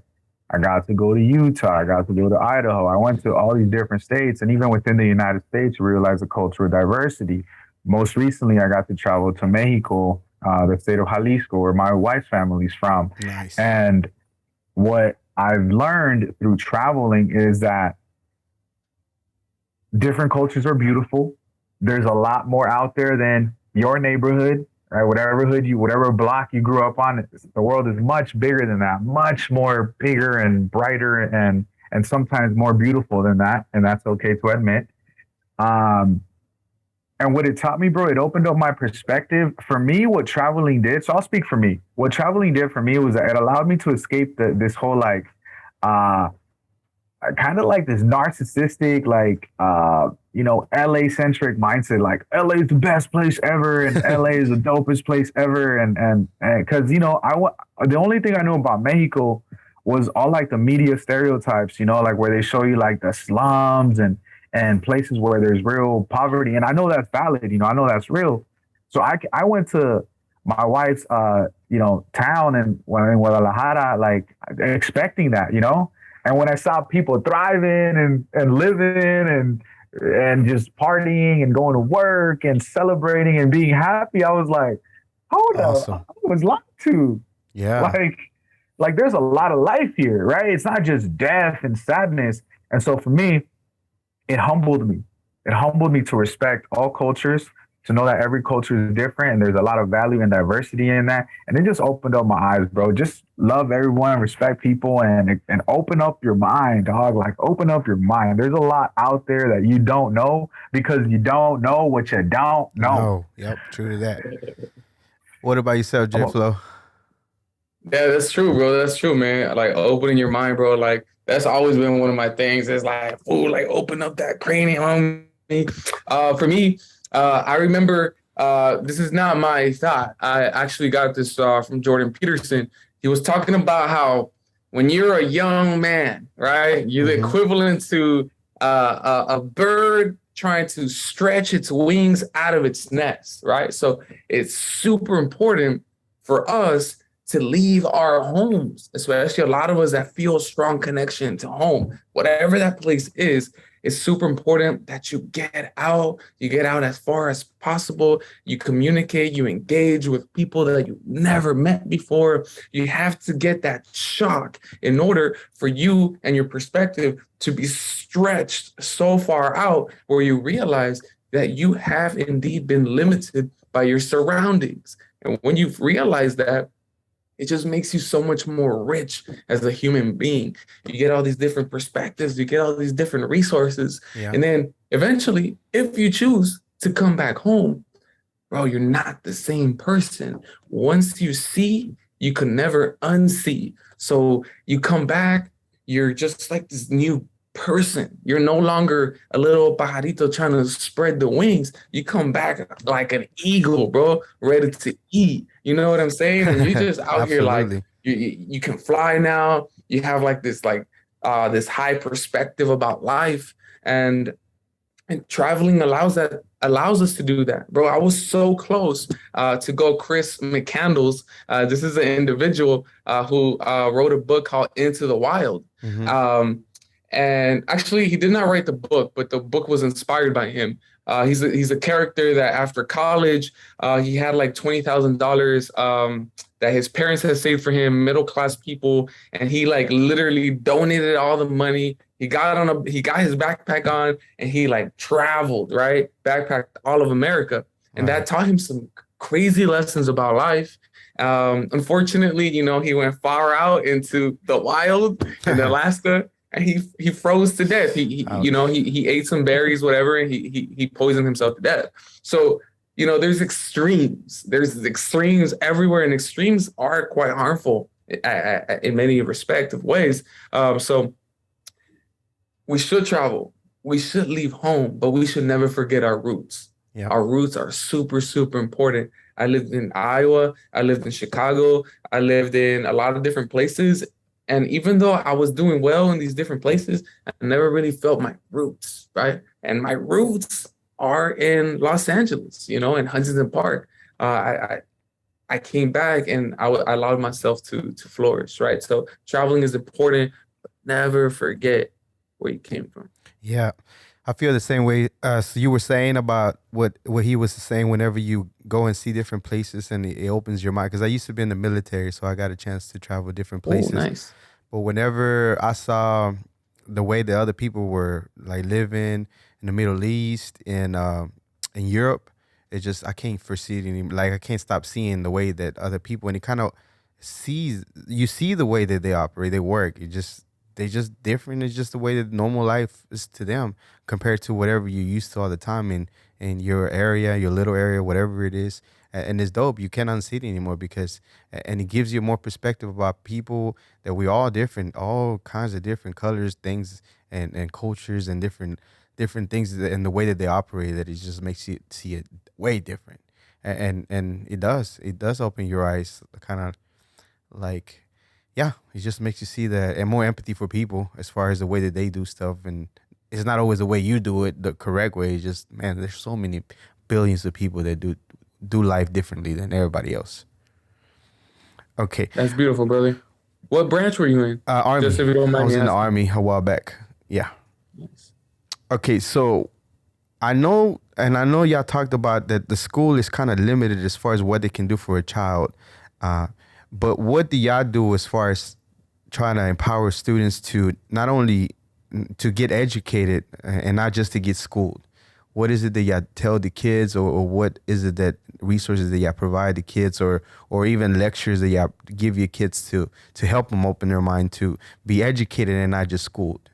I got to go to Utah. I got to go to Idaho. I went to all these different states. And even within the United States, you realize the cultural diversity. Most recently, I got to travel to Mexico, the state of Jalisco, where my wife's family's from. Nice. And what I've learned through traveling is that different cultures are beautiful. There's a lot more out there than your neighborhood, right? Whatever block you grew up on, the world is much bigger than that, much more bigger and brighter and sometimes more beautiful than that. And that's okay to admit. And what it taught me, bro, it opened up my perspective. For me, what traveling did, so I'll speak for me. What traveling did for me was that it allowed me to escape this whole kind of like this narcissistic, LA centric mindset. Like LA is the best place ever, and LA is the dopest place ever. And because the only thing I knew about Mexico was all like the media stereotypes. Like where they show you like the slums and places where there's real poverty. And I know that's valid. I know that's real. So I went to my wife's town in Guadalajara, like expecting that, And when I saw people thriving and living and just partying and going to work and celebrating and being happy, I was like, hold awesome. up, I was lied to. Yeah. Like there's a lot of life here, right? It's not just death and sadness. And so for me, it humbled me. It humbled me to respect all cultures, to know that every culture is different and there's a lot of value and diversity in that. And it just opened up my eyes, bro. Just love everyone, respect people, and open up your mind, dog. Like, open up your mind. There's a lot out there that you don't know because you don't know what you don't know. Oh, yep, true to that. What about yourself, JFLOW? Yeah, that's true, bro. That's true, man. Like opening your mind, bro. Like that's always been one of my things. It's like, oh, like open up that cranium on me. For me, I remember this is not my thought. I actually got this from Jordan Peterson. He was talking about how when you're a young man, right, you're the equivalent to a bird trying to stretch its wings out of its nest, right? So it's super important for us to leave our homes, especially a lot of us that feel a strong connection to home, whatever that place is. It's super important that you get out as far as possible. You communicate, you engage with people that you've never met before. You have to get that shock in order for you and your perspective to be stretched so far out where you realize that you have indeed been limited by your surroundings. And when you've realized that, it just makes you so much more rich as a human being. You get all these different perspectives, you get all these different resources. Yeah. And then eventually, if you choose to come back home, bro, you're not the same person. Once you see, you can never unsee. So you come back, you're just like this new person. You're no longer a little pajarito trying to spread the wings. You come back like an eagle, bro, ready to eat. You know what I'm saying? And you're just out here like you can fly now. You have like this high perspective about life, and traveling allows us to do that, bro. I was so close to go Chris McCandless. This is an individual who wrote a book called Into the Wild. And actually, he did not write the book, but the book was inspired by him. He's a character that after college, he had like $20,000 that his parents had saved for him, middle class people, and he like literally donated all the money. He got his backpack on, and he like traveled, right, backpacked all of America, and that taught him some crazy lessons about life. Unfortunately, he went far out into the wild in Alaska. And he froze to death. He ate some berries, whatever, and he poisoned himself to death. So, there's extremes. There's extremes everywhere, and extremes are quite harmful in many respective ways. So we should travel. We should leave home, but we should never forget our roots. Yeah. Our roots are super, super important. I lived in Iowa. I lived in Chicago. I lived in a lot of different places. And even though I was doing well in these different places, I never really felt my roots, right? And my roots are in Los Angeles, in Huntington Park. I came back and I allowed myself to flourish, right? So traveling is important, but never forget where you came from. Yeah, I feel the same way. So you were saying about what he was saying, whenever you go and see different places and it opens your mind. Because I used to be in the military, so I got a chance to travel different places. Oh, nice. But whenever I saw the way that other people were like living in the Middle East and in Europe, I can't foresee it anymore. Like, I can't stop seeing the way that other people, and it kind of you see the way that they operate, they work. They just different. It's just the way that normal life is to them compared to whatever you're used to all the time in your area, your little area, whatever it is. And it's dope. You can't unsee it anymore and it gives you more perspective about people, that we all different, all kinds of different colors, things, and cultures, and different things, and the way that they operate, that it just makes you see it way different. And it does open your eyes, kind of like, yeah, it just makes you see that, and more empathy for people as far as the way that they do stuff. And it's not always the way you do it, the correct way. It's just, man, there's so many billions of people that do life differently than everybody else. Okay. That's beautiful, brother. What branch were you in? Army. Just if you don't mind, I was in the Army a while back. Yeah. Nice. Okay, so I know y'all talked about that the school is kind of limited as far as what they can do for a child. But what do y'all do as far as trying to empower students to not only to get educated and not just to get schooled? what is it that y'all tell the kids, or what is it that resources that y'all provide the kids, or even lectures that y'all give your kids to help them open their mind to be educated and not just schooled?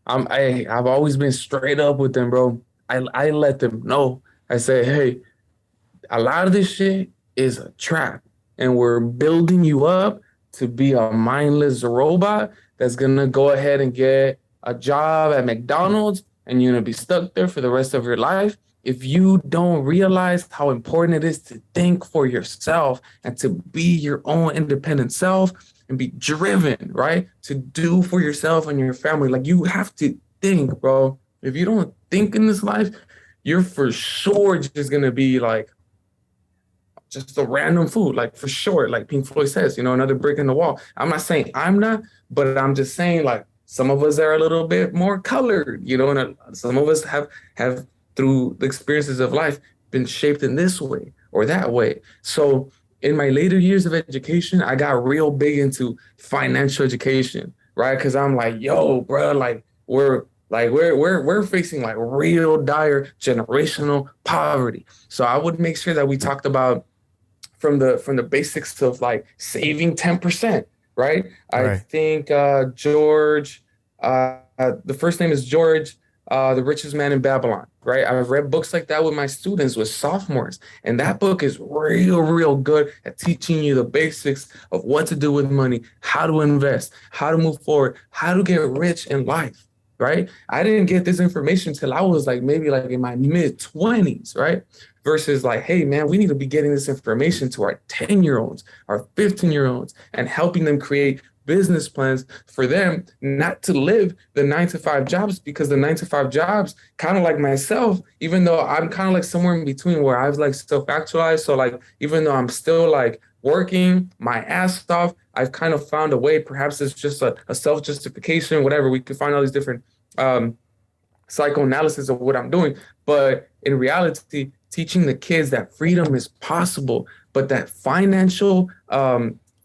I've always been straight up with them, bro. I let them know. I say, hey, a lot of this shit is a trap, and we're building you up to be a mindless robot that's gonna go ahead and get a job at McDonald's, and you're gonna be stuck there for the rest of your life if you don't realize how important it is to think for yourself and to be your own independent self and be driven, right? To do for yourself and your family. Like, you have to think, bro. If you don't think in this life, you're for sure just gonna be like just a random food, like, for sure. Like Pink Floyd says, another brick in the wall. I'm not saying I'm not, but I'm just saying, like, some of us are a little bit more colored, and some of us have through the experiences of life been shaped in this way or that way. So in my later years of education, I got real big into financial education, right? Because I'm like, yo, bro, like, we're facing like real dire generational poverty. So I would make sure that we talked about from the basics of like saving 10%, right? I think George, the first name is George, The Richest Man in Babylon, right? I've read books like that with my students, with sophomores, and that book is real good at teaching you the basics of what to do with money, how to invest, how to move forward, how to get rich in life, right? I didn't get this information till I was like maybe like in my mid-20s, right? Versus like, hey, man, we need to be getting this information to our 10-year-olds, our 15-year-olds, and helping them create business plans for them not to live the 9-to-5 jobs, because the 9-to-5 jobs, kind of like myself, even though I'm kind of like somewhere in between where I've like self-actualized. So like, even though I'm still like working my ass off, I've kind of found a way, perhaps it's just a self-justification, whatever. We could find all these different psychoanalysis of what I'm doing. But in reality, teaching the kids that freedom is possible, but that financial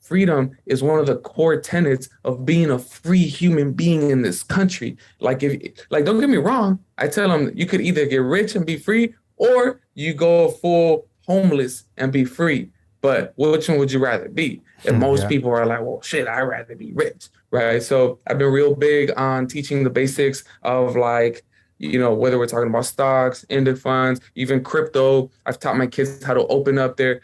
freedom is one of the core tenets of being a free human being in this country. Like, don't get me wrong, I tell them you could either get rich and be free, or you go full homeless and be free. But which one would you rather be? And most people are like, well, shit, I'd rather be rich, right? So I've been real big on teaching the basics of like, whether we're talking about stocks, index funds, even crypto. I've taught my kids how to open up their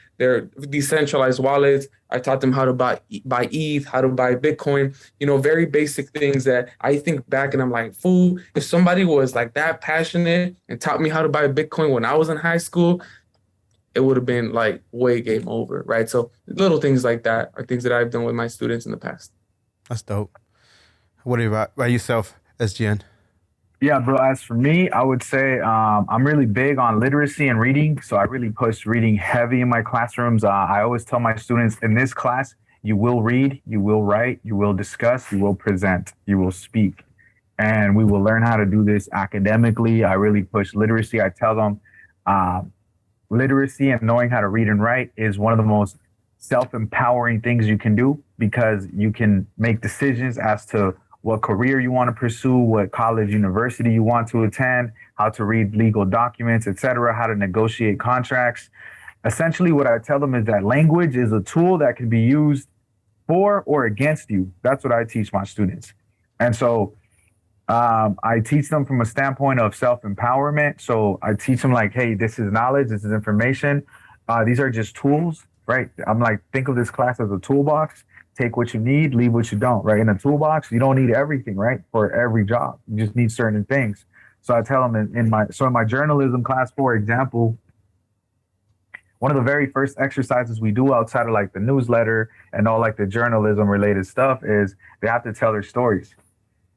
decentralized wallets. I taught them how to buy ETH, how to buy Bitcoin, very basic things that I think back and I'm like, fool, if somebody was like that passionate and taught me how to buy Bitcoin when I was in high school, it would have been like way game over, right? So little things like that are things that I've done with my students in the past. That's dope. What about yourself, SGN? Yeah, bro. As for me, I would say I'm really big on literacy and reading. So I really push reading heavy in my classrooms. I always tell my students, in this class, you will read, you will write, you will discuss, you will present, you will speak. And we will learn how to do this academically. I really push literacy. I tell them literacy and knowing how to read and write is one of the most self-empowering things you can do, because you can make decisions as to what career you want to pursue, what college, university you want to attend, how to read legal documents, etc., how to negotiate contracts. Essentially, what I tell them is that language is a tool that can be used for or against you. That's what I teach my students. And so I teach them from a standpoint of self-empowerment. So I teach them like, hey, this is knowledge, this is information. These are just tools, right? I'm like, think of this class as a toolbox. Take what you need, leave what you don't, right? In a toolbox, you don't need everything, right? For every job, you just need certain things. So I tell them in my journalism class, for example, one of the very first exercises we do outside of like the newsletter and all like the journalism related stuff is they have to tell their stories.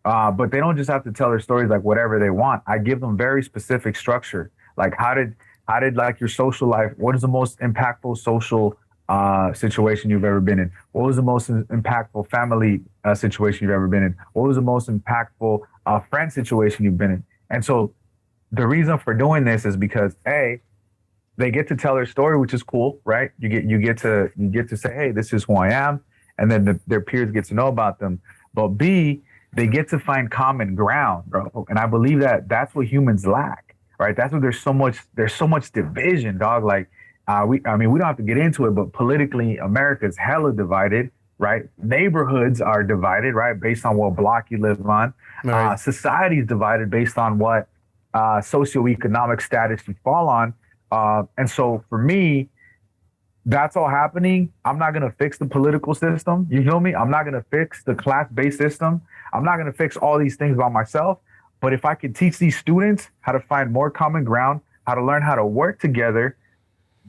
But they don't just have to tell their stories like whatever they want. I give them very specific structure. Like how did like your social life, what is the most impactful social situation you've ever been in? What was the most impactful family situation you've ever been in? What was the most impactful friend situation you've been in? And so the reason for doing this is because they get to tell their story, which is cool, right? You get to say, hey, this is who I am, and then their peers get to know about them. But B, they get to find common ground, bro. And I believe that that's what humans lack, right? That's what there's so much division, dog. Like, I mean, we don't have to get into it, but politically, America's hella divided, right? Neighborhoods are divided, right, based on what block you live on. Right. Society is divided based on what socioeconomic status you fall on. And so for me, that's all happening. I'm not going to fix the political system. You feel me? I'm not going to fix the class-based system. I'm not going to fix all these things by myself. But if I could teach these students how to find more common ground, how to learn how to work together,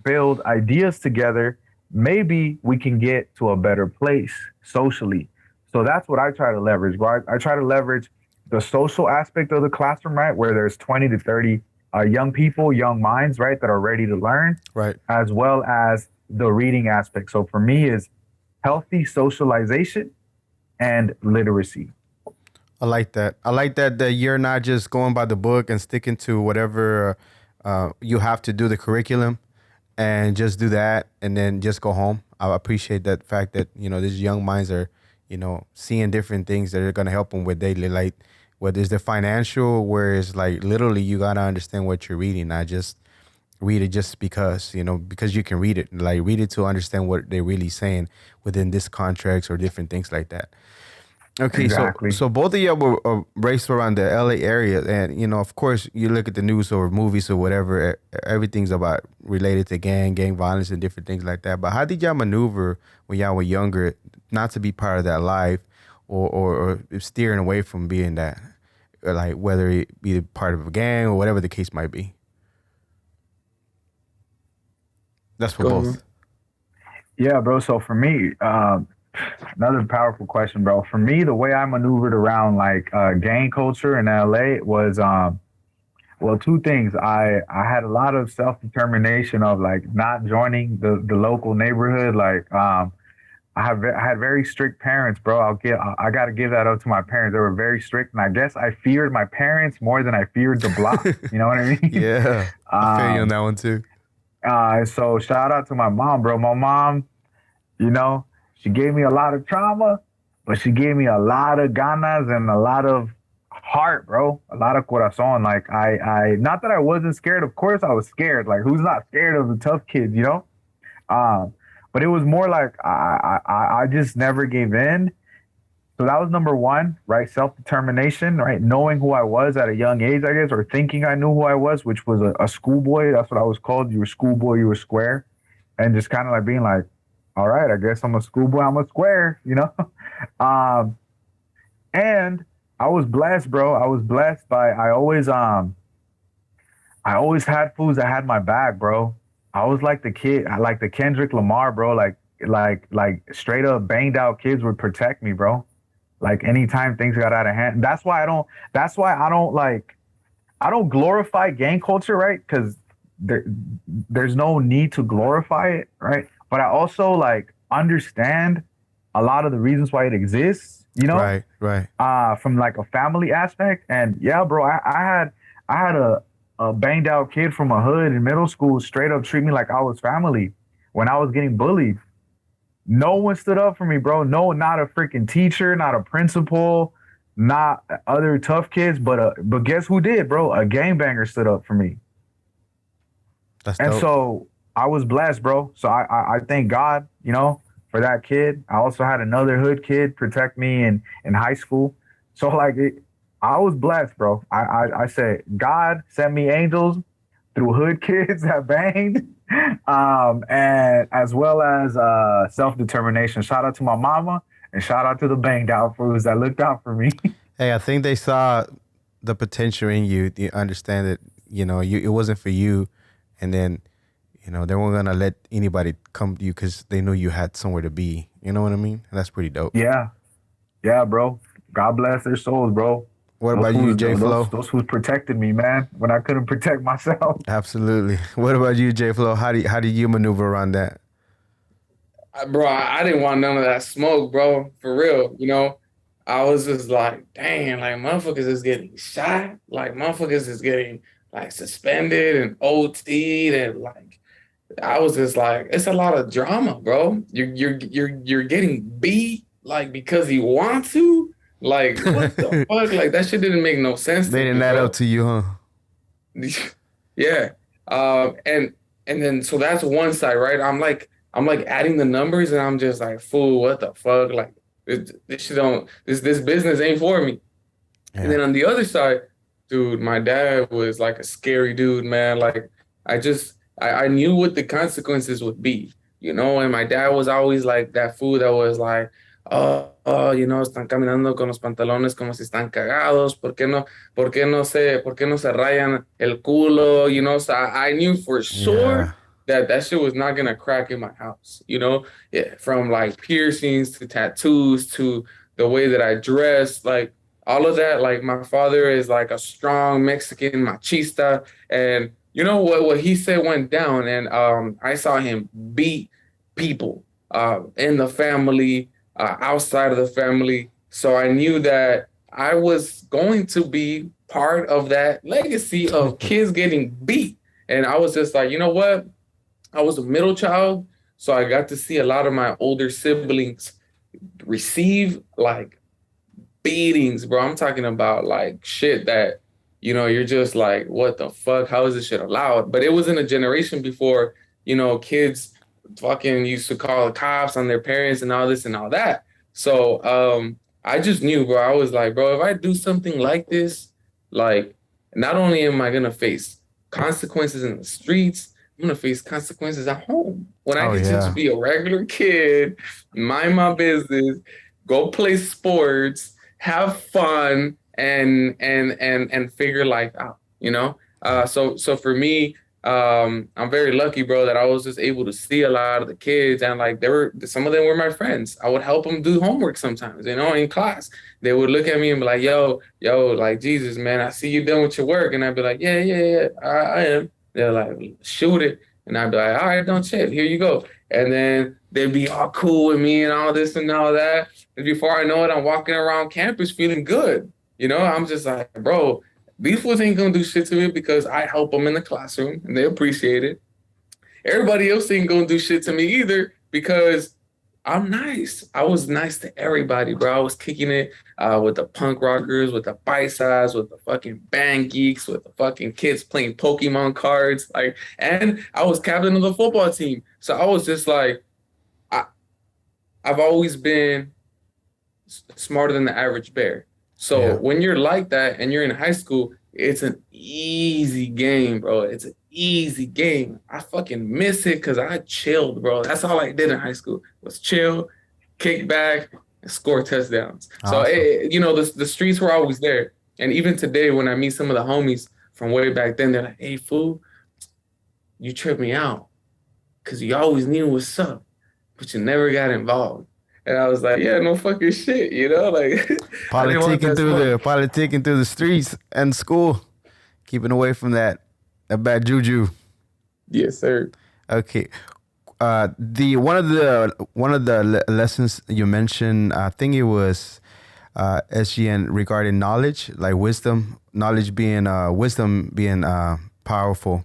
build ideas together, maybe we can get to a better place socially. So that's what I try to leverage, right? I try to leverage the social aspect of the classroom, right? Where there's 20 to 30 young people, young minds, right? That are ready to learn, Right. as well as the reading aspect. So for me is healthy socialization and literacy. I like that. I like that you're not just going by the book and sticking to whatever you have to do, the curriculum, and just do that and then just go home. I appreciate that fact that, these young minds are, seeing different things that are going to help them with daily life, whether it's the financial, where it's like literally you got to understand what you're reading, not just read it just because you can read it. Like, read it to understand what they're really saying within this contracts or different things like that. Okay, Exactly. so both of you were raised around the LA area, and of course, you look at the news or movies or whatever, everything's about related to gang violence and different things like that. But how did y'all maneuver when y'all were younger, not to be part of that life, or steering away from being that, like whether it be part of a gang or whatever the case might be? That's for Go ahead, both. man. Yeah, bro. So for me, another powerful question, bro. For me, the way I maneuvered around like gang culture in LA was well, two things. I had a lot of self-determination of like not joining the local neighborhood. Like I had very strict parents, bro. I got to give that up to my parents. They were very strict, and I guess I feared my parents more than I feared the block. You know what I mean? Yeah, I feel you on that one too. So shout out to my mom, bro. My mom, she gave me a lot of trauma, but she gave me a lot of ganas and a lot of heart, bro. A lot of corazon. Like I not that I wasn't scared. Of course I was scared. Like, who's not scared of the tough kids, But it was more like I just never gave in. So that was number one, right? Self-determination, right? Knowing who I was at a young age, I guess, or thinking I knew who I was, which was a schoolboy. That's what I was called. You were schoolboy, you were square. And just kind of like being like, all right, I guess I'm a schoolboy, I'm a square, And I was blessed, bro. I was blessed by I always had fools that had my back, bro. I was like the kid, like the Kendrick Lamar, bro. Like straight up banged out kids would protect me, bro. Like anytime things got out of hand. That's why I don't glorify gang culture, right? Because there's no need to glorify it, right? But I also like understand a lot of the reasons why it exists, Right. from like a family aspect. And yeah, bro, I had a banged out kid from a hood in middle school straight up treat me like I was family when I was getting bullied. No one stood up for me, bro. No, not a freaking teacher, not a principal, not other tough kids, but guess who did, bro? A gangbanger stood up for me. That's And dope. so I was blessed, bro. So I thank God, for that kid. I also had another hood kid protect me in high school. So like I was blessed, bro. I said God sent me angels through hood kids that banged, and as well as self-determination. Shout out to my mama and shout out to the banged out fools that looked out for me. Hey, I think they saw the potential in you. You understand that, it wasn't for you. And then, they weren't going to let anybody come to you because they knew you had somewhere to be. You know what I mean? And that's pretty dope. Yeah, bro. God bless their souls, bro. What about you, JFLOW? Those who protected me, man, when I couldn't protect myself. Absolutely. What about you, JFLOW? How do you maneuver around that? Bro, I didn't want none of that smoke, bro. For real, I was just like, dang, like motherfuckers is getting shot, like motherfuckers is getting like suspended and OT'd, and like I was just like, it's a lot of drama, bro. You're getting beat like because you want to, Like, what the fuck? Like, that shit didn't make no sense. They didn't add up to you, huh? Yeah. And then so that's one side, right? I'm like adding the numbers and I'm just like, fool, what the fuck? Like this shit don't this business ain't for me. Yeah. And then on the other side, dude, my dad was like a scary dude, man. Like I knew what the consequences would be, you know, and my dad was always like that fool that was like, you know, están caminando con los pantalones como si están cagados. ¿Por qué no se rayan el culo? You know, so I knew for sure that shit was not gonna crack in my house. You know, yeah, from like piercings to tattoos to the way that I dress, like all of that. Like my father is like a strong Mexican machista, and you know what he said went down, and I saw him beat people in the family. Outside of the family. So I knew that I was going to be part of that legacy of kids getting beat. And I was just like, you know what? I was a middle child. So I got to see a lot of my older siblings receive like beatings, bro. I'm talking about like shit that, you know, you're just like, what the fuck? How is this shit allowed? But it was in a generation before, you know, kids fucking used to call the cops on their parents and all this and all that. So I just knew, bro. I was like, bro, if I do something like this, like not only am I gonna face consequences in the streets, I'm gonna face consequences at home. When I get to just be a regular kid, mind my business, go play sports, have fun, and figure life out, you know? So for me, I'm very lucky, bro, that I was just able to see a lot of the kids, and like some of them were my friends. I would help them do homework sometimes, you know, in class. They would look at me and be like, yo, like, Jesus, man, I see you done with your work. And I'd be like, yeah, I am. They're like, shoot it. And I'd be like, all right, don't shit, here you go. And then they'd be all cool with me and all this and all that. And before I know it, I'm walking around campus feeling good. You know, I'm just like, bro, these fools ain't gonna do shit to me because I help them in the classroom and they appreciate it. Everybody else ain't gonna do shit to me either because I'm nice. I was nice to everybody, bro. I was kicking it with the punk rockers, with the paisas, with the fucking band geeks, with the fucking kids playing Pokemon cards. Like, and I was captain of the football team. So I was just like, I've always been smarter than the average bear. So when you're like that and you're in high school, it's an easy game, bro. It's an easy game. I fucking miss it because I chilled, bro. That's all I did in high school was chill, kick back, and score touchdowns. Awesome. So, you know, the streets were always there. And even today, when I meet some of the homies from way back then, they're like, hey, fool, you tripped me out because you always knew what's up, but you never got involved. And I was like, yeah, no fucking shit, you know, like politicking through the streets and school, keeping away from that bad juju. Yes, sir. Okay. One of the lessons you mentioned, I think it was SGN regarding knowledge, like wisdom being powerful.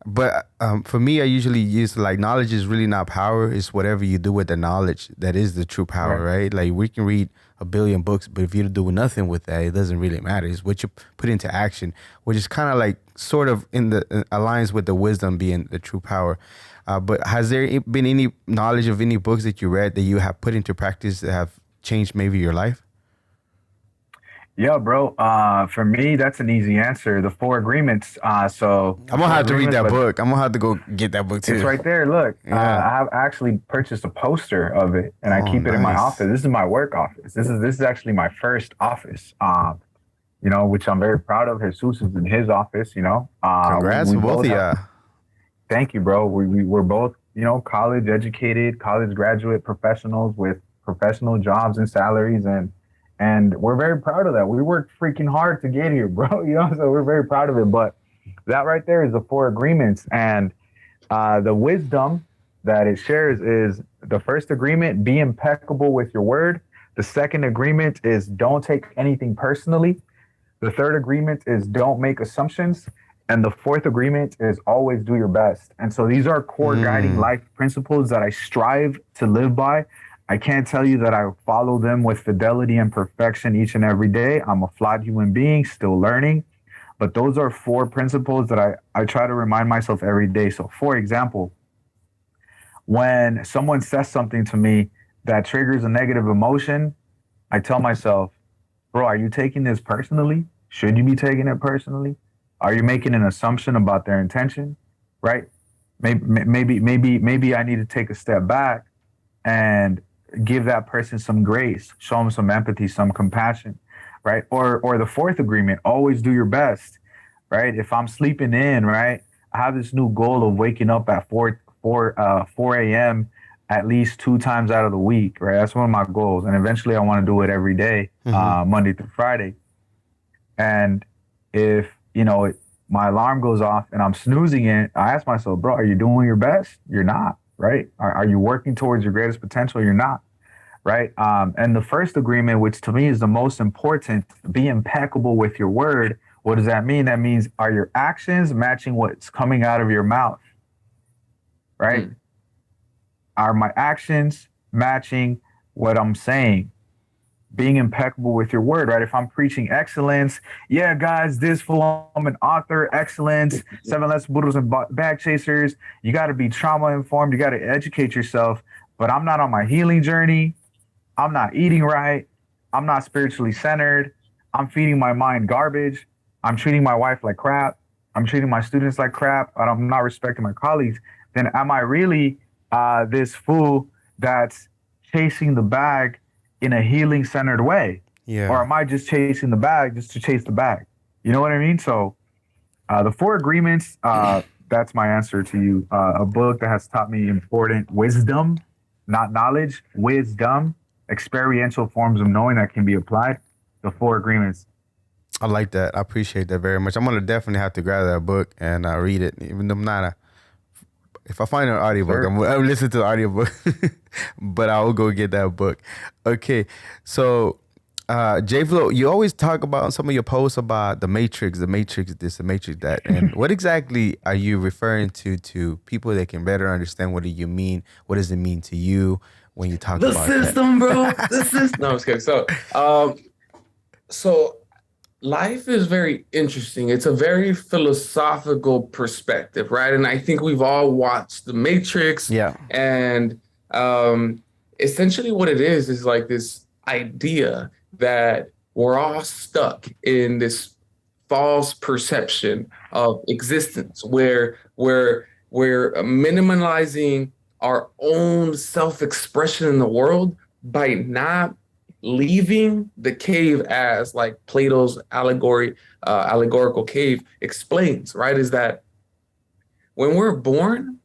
But for me, I usually use like knowledge is really not power. It's whatever you do with the knowledge that is the true power, right? Like we can read a billion books, but if you do nothing with that, it doesn't really matter. It's what you put into action, which is kind of like sort of in the aligns with the wisdom being the true power. But has there been any knowledge of any books that you read that you have put into practice that have changed maybe your life? Yeah, bro. For me, that's an easy answer. The 4 Agreements. So I'm gonna have to read that book. I'm gonna have to go get that book too. It's right there. Look, I have actually purchased a poster of it, and I keep it in my office. This is my work office. This is actually my first office. You know, which I'm very proud of. Jesus is in his office. You know, congrats to both of you. Thank you, bro. We're both, you know, college educated, college graduate professionals with professional jobs and salaries, and we're very proud of that. We worked freaking hard to get here, bro. You know, so we're very proud of it. But that right there is the 4 Agreements. And the wisdom that it shares is the first agreement, be impeccable with your word. The second agreement is don't take anything personally. The third agreement is don't make assumptions. And the fourth agreement is always do your best. And so these are core guiding life principles that I strive to live by. I can't tell you that I follow them with fidelity and perfection each and every day. I'm a flawed human being, still learning. But those are 4 principles that I try to remind myself every day. So, for example, when someone says something to me that triggers a negative emotion, I tell myself, bro, are you taking this personally? Should you be taking it personally? Are you making an assumption about their intention? Right? Maybe I need to take a step back and give that person some grace, show them some empathy, some compassion, right? Or the 4th agreement, always do your best, right? If I'm sleeping in, right, I have this new goal of waking up at 4 a.m. at least 2 times out of the week, right? That's one of my goals, and eventually I want to do it every day, Monday through Friday. And if my alarm goes off and I'm snoozing it, I ask myself, bro, are you doing your best? You're not. Right? Are you working towards your greatest potential? You're not, right? And the 1st agreement, which to me is the most important, be impeccable with your word. What does that mean? That means, are your actions matching what's coming out of your mouth? Right? Are my actions matching what I'm saying? Being impeccable with your word, right? If I'm preaching excellence, yeah, guys, this Foo, I'm an author, excellence, 7 less burros and bag chasers. You got to be trauma informed. You got to educate yourself. But I'm not on my healing journey. I'm not eating right. I'm not spiritually centered. I'm feeding my mind garbage. I'm treating my wife like crap. I'm treating my students like crap. I'm not respecting my colleagues. Then am I really this fool that's chasing the bag in a healing centered way? Yeah. Or am I just chasing the bag just to chase the bag? You know what I mean? So the 4 agreements, that's my answer to you. A book that has taught me important wisdom, not knowledge, wisdom, experiential forms of knowing that can be applied. The 4 agreements. I like that. I appreciate that very much. I'm going to definitely have to grab that book and read it, even though I'm not if I find an audiobook, Sure. I'm listen to the audiobook, but I'll go get that book. Okay. So, JFLOW, you always talk about on some of your posts about the matrix this, the matrix that. And what exactly are you referring to people that can better understand what do you mean? What does it mean to you when you talk about the system, bro? The system. No, I'm just kidding. So life is very interesting. It's a very philosophical perspective, right? And I think we've all watched The Matrix. Yeah. And essentially what it is like this idea that we're all stuck in this false perception of existence where we're minimalizing our own self-expression in the world by not leaving the cave, as like Plato's allegorical cave explains, right? Is that when we're born,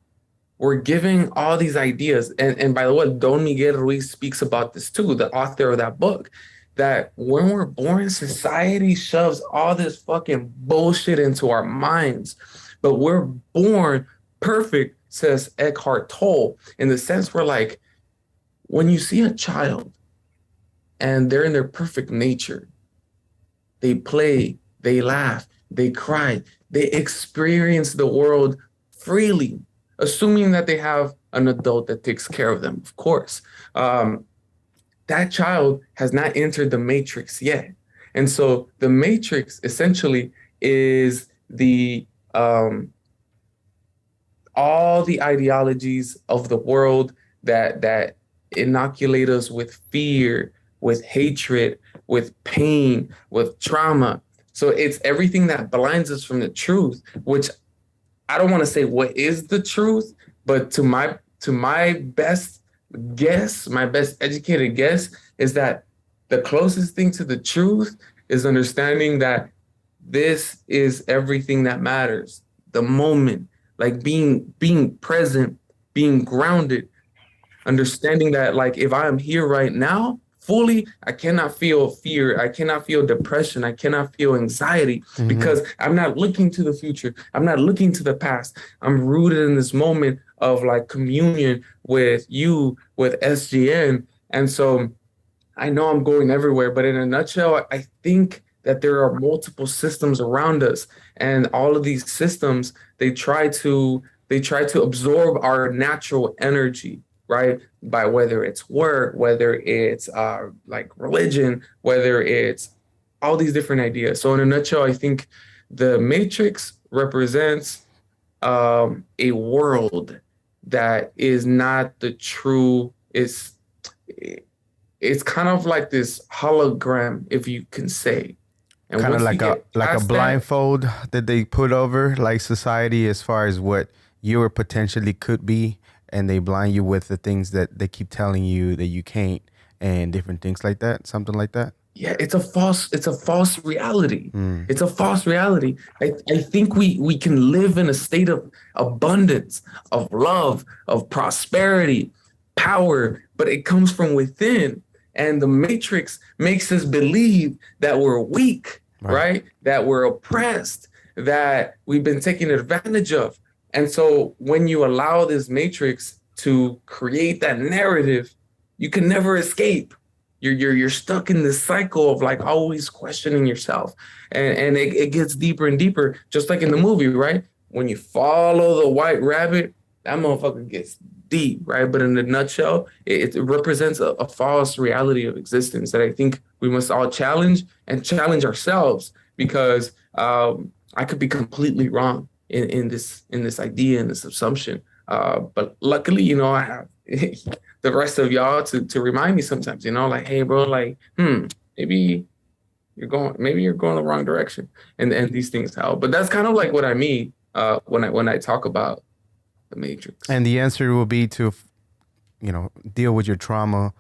we're giving all these ideas. And by the way, Don Miguel Ruiz speaks about this too, the author of that book, that when we're born, society shoves all this fucking bullshit into our minds. But we're born perfect, says Eckhart Tolle, in the sense where, like, when you see a child and they're in their perfect nature, they play, they laugh, they cry, they experience the world freely, assuming that they have an adult that takes care of them, of course. That child has not entered the matrix yet. And so the matrix essentially is the all the ideologies of the world that inoculate us with fear, with hatred, with pain, with trauma. So it's everything that blinds us from the truth, which I don't want to say what is the truth, but to my best guess, my best educated guess, is that the closest thing to the truth is understanding that this is everything that matters. The moment, like being present, being grounded, understanding that, like, if I am here right now, fully, I cannot feel fear. I cannot feel depression. I cannot feel anxiety because I'm not looking to the future. I'm not looking to the past. I'm rooted in this moment of like communion with you, with SGN. And so I know I'm going everywhere, but in a nutshell, I think that there are multiple systems around us, and all of these systems, they try to absorb our natural energy. right? By whether it's work, whether it's like religion, whether it's all these different ideas. So in a nutshell, I think the matrix represents a world that is not the true. It's kind of like this hologram, if you can say. And Kind of once we get like a past that, blindfold that they put over like society as far as what you or potentially could be, and they blind you with the things that they keep telling you that you can't, and different things like that, something like that. yeah, it's a false reality. Mm. It's a false reality. I think we can live in a state of abundance, of love, of prosperity, power, but it comes from within. And the matrix makes us believe that we're weak, right? That we're oppressed, that we've been taken advantage of. And so when you allow this matrix to create that narrative, you can never escape. You're stuck in this cycle of like always questioning yourself. And it gets deeper and deeper, just like in the movie, right? When you follow the white rabbit, that motherfucker gets deep, right? But in a nutshell, it represents a false reality of existence that I think we must all challenge and challenge ourselves, because I could be completely wrong in this idea, in this assumption. But luckily, you know, I have the rest of y'all to remind me sometimes, you know, like, hey, bro, like, maybe you're going the wrong direction, and these things help. But that's kind of like what I mean when I talk about the matrix. And the answer will be to, you know, deal with your trauma,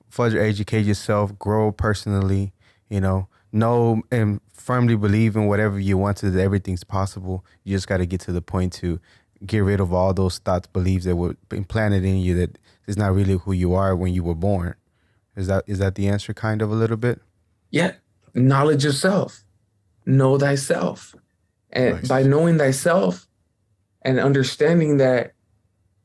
further educate yourself, grow personally, you know and firmly believe in whatever you want to, that everything's possible. You just got to get to the point to get rid of all those thoughts, beliefs that were implanted in you that is not really who you are when you were born. Is that the answer, kind of, a little bit? Yeah. Knowledge yourself. Know thyself. And Nice. by knowing thyself and understanding that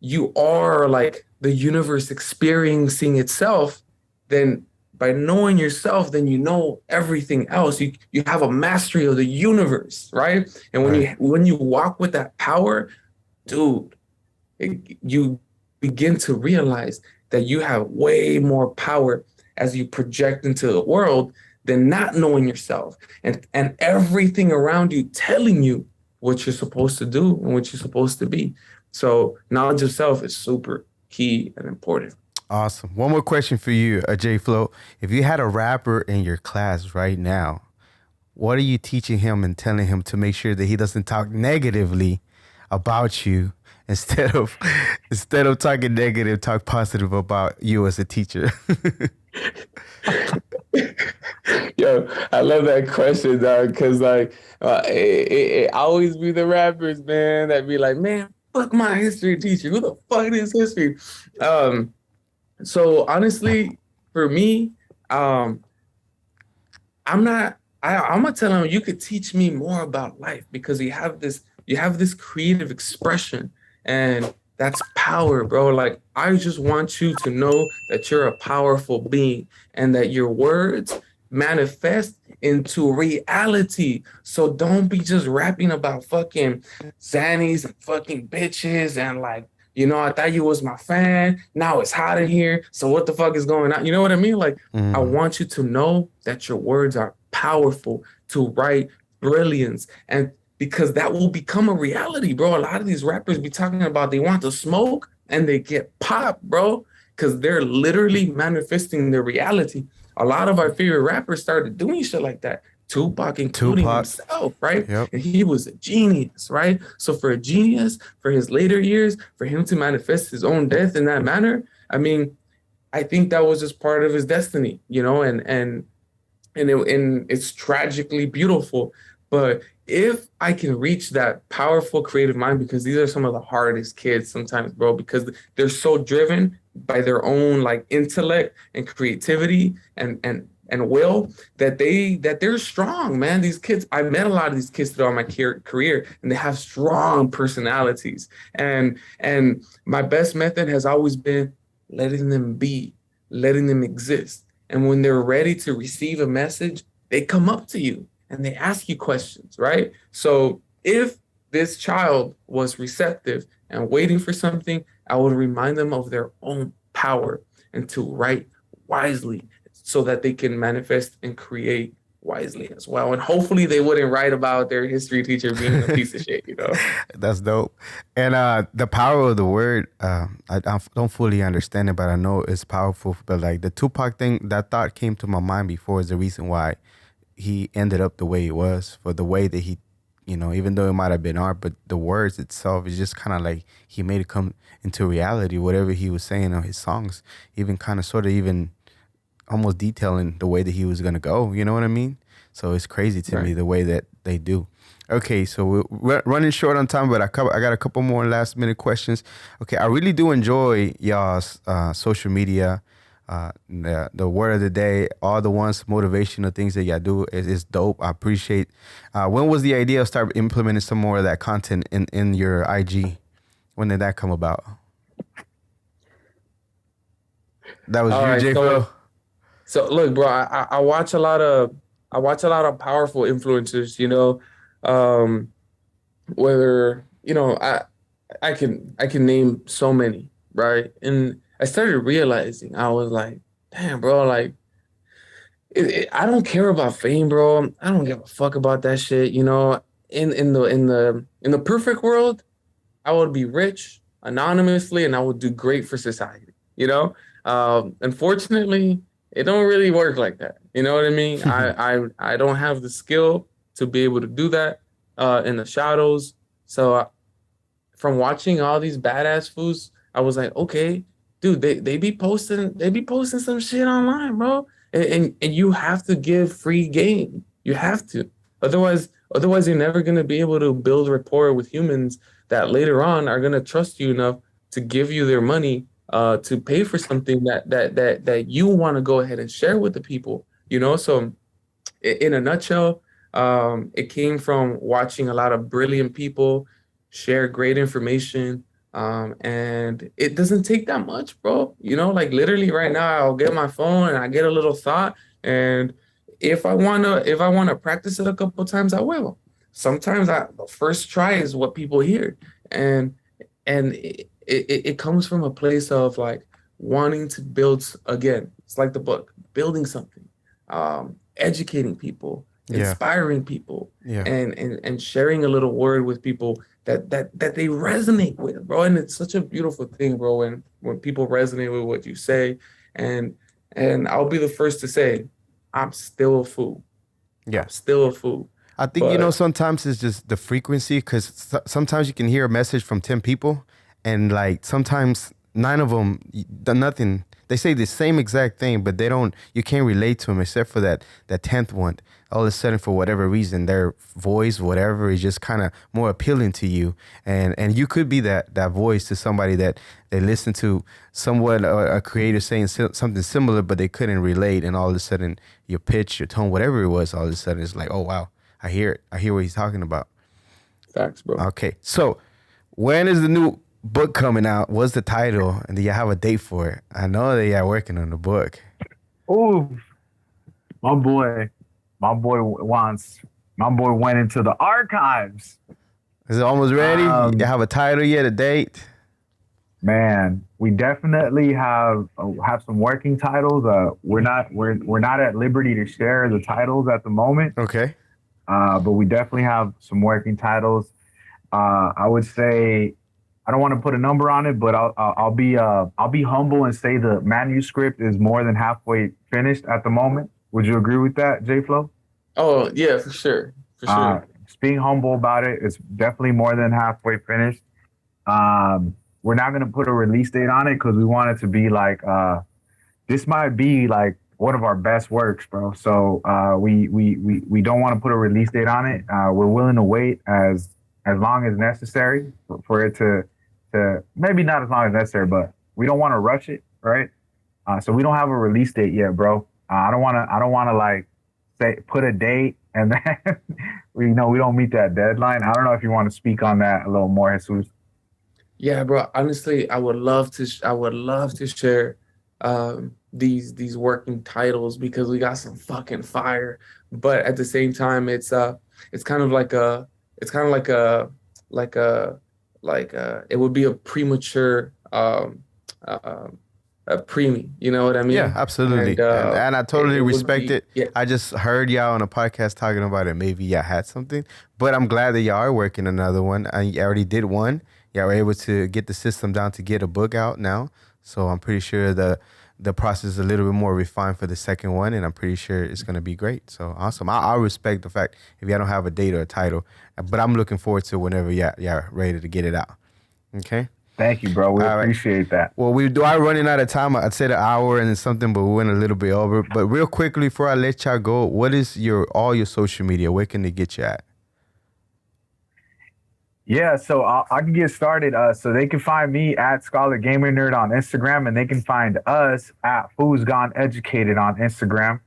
you are like the universe experiencing itself, then by knowing yourself, then you know everything else. You have a mastery of the universe, right? And when you walk with that power, dude, you begin to realize that you have way more power as you project into the world than not knowing yourself and everything around you telling you what you're supposed to do and what you're supposed to be. So knowledge of self is super key and important. Awesome. One more question for you, JFLOW. If you had a rapper in your class right now, what are you teaching him and telling him to make sure that he doesn't talk negatively about you, instead of talking negative, talk positive about you as a teacher? Yo, I love that question, dog, because like it always be the rappers, man, that be like, man, fuck my history teacher. Who the fuck is history? So honestly, for me, I'm gonna tell him, you could teach me more about life, because you have this creative expression, and that's power, bro. Like, I just want you to know that you're a powerful being and that your words manifest into reality. So don't be just rapping about fucking Xannies and fucking bitches and like, you know, I thought you was my fan. Now it's hot in here. So what the fuck is going on? You know what I mean? Like, I want you to know that your words are powerful to write brilliance, and because that will become a reality, bro. A lot of these rappers be talking about they want to smoke and they get popped, bro, because they're literally manifesting their reality. A lot of our favorite rappers started doing shit like that. Tupac, including himself, right? Yep. And he was a genius, right? So for a genius, for his later years, for him to manifest his own death in that manner, I mean, I think that was just part of his destiny, you know, and it's tragically beautiful. But if I can reach that powerful creative mind, because these are some of the hardest kids sometimes, bro, because they're so driven by their own like intellect and creativity and will, that they're strong, man. These kids, I met a lot of these kids throughout my career, and they have strong personalities. And my best method has always been letting them be, letting them exist. And when they're ready to receive a message, they come up to you and they ask you questions, right? So if this child was receptive and waiting for something, I would remind them of their own power and to write wisely so that they can manifest and create wisely as well. And hopefully they wouldn't write about their history teacher being a piece of shit, you know? That's dope. And the power of the word, I don't fully understand it, but I know it's powerful. But like the Tupac thing, that thought came to my mind before is the reason why he ended up the way he was, for the way that he, you know, even though it might have been art, but the words itself is just kind of like he made it come into reality. Whatever he was saying on his songs, even kind of sort of even almost detailing the way that he was going to go. You know what I mean? So it's crazy to me the way that they do. Okay, so we're running short on time, but I got a couple more last minute questions. Okay, I really do enjoy y'all's social media, the word of the day, all the ones, motivational things that y'all do is dope. I appreciate. When was the idea of start implementing some more of that content in your IG? When did that come about? That was you, JFLOW. So look, bro, I watch a lot of powerful influencers, you know, whether, you know, I can name so many, right? And I started realizing, I was like, damn, bro, like I don't care about fame, bro. I don't give a fuck about that shit, you know. In the perfect world, I would be rich anonymously and I would do great for society, you know. Unfortunately, it don't really work like that. You know what I mean? I don't have the skill to be able to do that in the shadows. So from watching all these badass fools, I was like, okay, dude, they be posting some shit online, bro. And you have to give free game. You have to. Otherwise you're never gonna be able to build rapport with humans that later on are gonna trust you enough to give you their money to pay for something that you want to go ahead and share with the people, you know? So in a nutshell, it came from watching a lot of brilliant people share great information. And it doesn't take that much, bro. You know, like literally right now, I'll get my phone and I get a little thought. And if I wanna practice it a couple of times, I will. Sometimes the first try is what people hear. And it comes from a place of like wanting to build again. It's like the book, building something, educating people, inspiring people, and sharing a little word with people that they resonate with, bro. And it's such a beautiful thing, bro, when people resonate with what you say. And I'll be the first to say, I'm still a fool. Yeah, I'm still a fool. I think, you know, sometimes it's just the frequency, because sometimes you can hear a message from 10 people and like sometimes 9 of them, nothing. They say the same exact thing, but you can't relate to them except for that 10th one. All of a sudden, for whatever reason, their voice, whatever, is just kind of more appealing to you. And you could be that voice to somebody that they listen to someone, a creator saying something similar, but they couldn't relate. And all of a sudden, your pitch, your tone, whatever it was, all of a sudden, it's like, oh, wow, I hear it. I hear what he's talking about. Facts, bro. Okay. So when is the new book coming out? What's the title? And do you have a date for it? I know that you're working on the book. Oh, my boy went into the archives. Is it almost ready? You have a title yet, a date? Man, we definitely have some working titles. We're not at liberty to share the titles at the moment. Okay. But we definitely have some working titles. I would say, I don't want to put a number on it, but I'll be humble and say the manuscript is more than halfway finished at the moment. Would you agree with that, JFLOW? Oh yeah, for sure. Just being humble about it, it's definitely more than halfway finished. We're not gonna put a release date on it because we want it to be like this might be like one of our best works, bro. So we don't want to put a release date on it. We're willing to wait as long as necessary for it to maybe not as long as necessary, but we don't want to rush it, right? So we don't have a release date yet, bro. I don't want to like say put a date and then we don't meet that deadline. I don't know if you want to speak on that a little more, Jesus. Yeah, bro. Honestly, I would love to share these working titles because we got some fucking fire. But at the same time, it's kind of like it would be a premature preemie. You know what I mean? Yeah, absolutely. And I totally respect it. Yeah. I just heard y'all on a podcast talking about it. Maybe y'all had something, but I'm glad that y'all are working another one. And you already did one. Y'all were able to get the system down to get a book out now. So I'm pretty sure the process is a little bit more refined for the second one, and I'm pretty sure it's going to be great. So awesome. I respect the fact if y'all don't have a date or a title, but I'm looking forward to whenever y'all ready to get it out. Okay? Thank you, bro. We All right. appreciate that. Well, we are running out of time. I'd say an hour and something, but we went a little bit over. But real quickly, before I let y'all go, what is all your social media? Where can they get you at? Yeah, so I can get started. So they can find me at Scholar Gamer Nerd on Instagram, and they can find us at Who's Gone Educated on Instagram.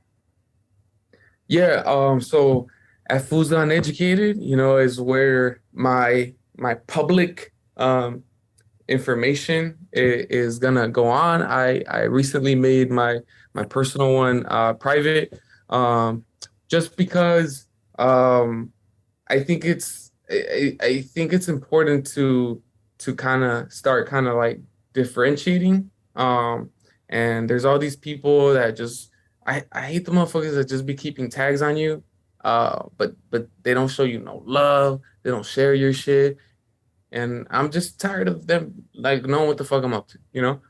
Yeah. So at Foods Uneducated, is where my public information is gonna go on. I recently made my personal one private, just because I think it's important to kind of start kind of like differentiating. And there's all these people that just I hate the motherfuckers that just be keeping tags on you, but they don't show you no love. They don't share your shit. And I'm just tired of them like knowing what the fuck I'm up to,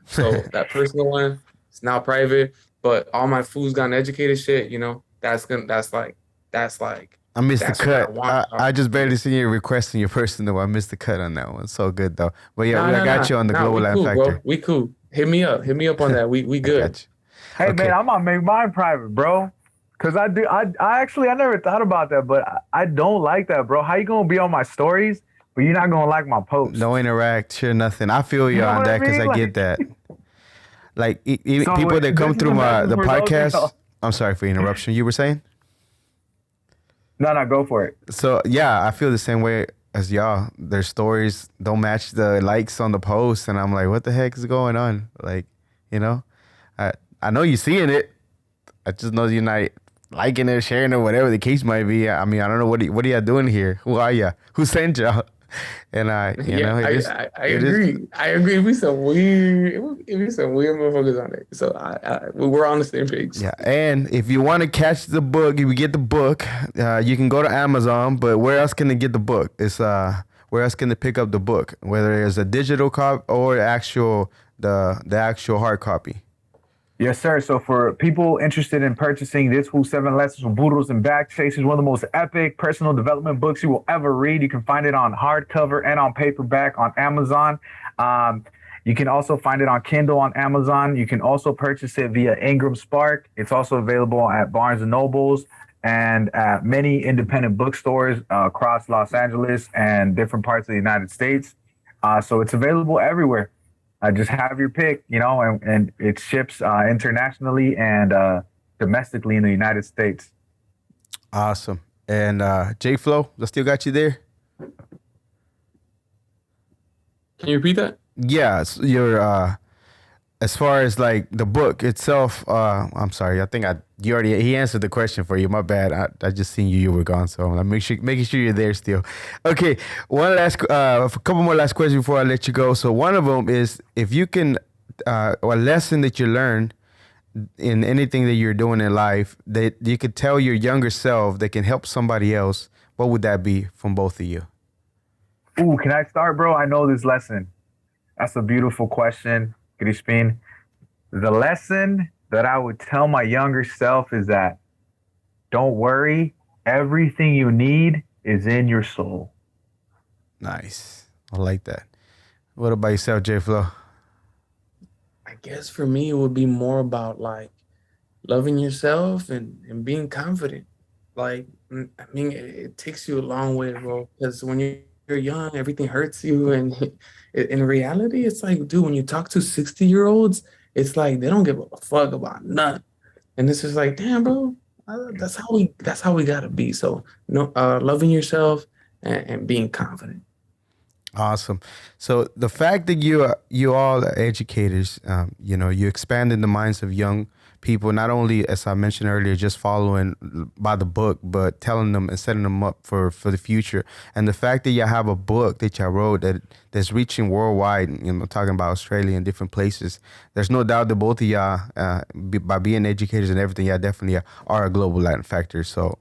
So that personal one is now private, but all my Food's Gone Educated shit, that's like I missed the cut. I just barely seen you requesting your personal. I missed the cut on that one. So good though. But yeah, I got you on the Global Land Factor. Bro. We cool. Hit me up on that. We good. Hey okay. Man, I'm gonna make mine private, bro. Cause I never thought about that, but I don't like that, bro. How you gonna be on my stories, but you're not gonna like my posts? No interact, share nothing. I feel you on that because I get that. Like so people that come through the podcast. I'm sorry for the interruption. You were saying? No, go for it. So yeah, I feel the same way as y'all. Their stories don't match the likes on the post, and I'm like, what the heck is going on? Like, I know you're seeing it. I just know you're not liking it, sharing it, whatever the case might be. I mean, I don't know what are y'all doing here. Who are you? Who sent y'all? And I agree. I agree. It'd be some weird motherfuckers on there. So we're on the same page. Yeah. And if you want to catch the book, if you get the book, you can go to Amazon. But where else can they get the book? Where else can they pick up the book? Whether it's a digital copy or the actual hard copy. Yes, sir. So for people interested in purchasing This Foo 7 Lessons from Burros and Backchasers, one of the most epic personal development books you will ever read. You can find it on hardcover and on paperback on Amazon. You can also find it on Kindle on Amazon. You can also purchase it via Ingram Spark. It's also available at Barnes & Nobles and at many independent bookstores across Los Angeles and different parts of the United States. So it's available everywhere. Just have your pick, and it ships internationally and domestically in the United States. Awesome. And JFLOW, I still got you there? Can you repeat that? Yeah, you're as far as like the book itself, I'm sorry. I think he answered the question for you. My bad. I just seen you were gone, so I'm making sure you're there still. Okay, a couple more last questions before I let you go. So one of them is if you can, a lesson that you learned in anything that you're doing in life that you could tell your younger self that can help somebody else, what would that be from both of you? Ooh, can I start, bro? I know this lesson. That's a beautiful question, Crispin. The lesson that I would tell my younger self is that don't worry, everything you need is in your soul. Nice. I like that. What about yourself, JFLOW? I guess for me, it would be more about like loving yourself and being confident. Like, I mean, it takes you a long way, bro, because when you're young, everything hurts you. And in reality, it's like, dude, when you talk to 60-year-olds, it's like they don't give a fuck about nothing. And it's just like, damn, bro, that's how we gotta be. So, loving yourself and being confident. Awesome. So the fact that you all are educators, you expanding the minds of young people, not only, as I mentioned earlier, just following by the book, but telling them and setting them up for the future. And the fact that you have a book that you wrote that's reaching worldwide, talking about Australia and different places, there's no doubt that both of y'all, by being educators and everything, y'all definitely are a global Latin factor. So,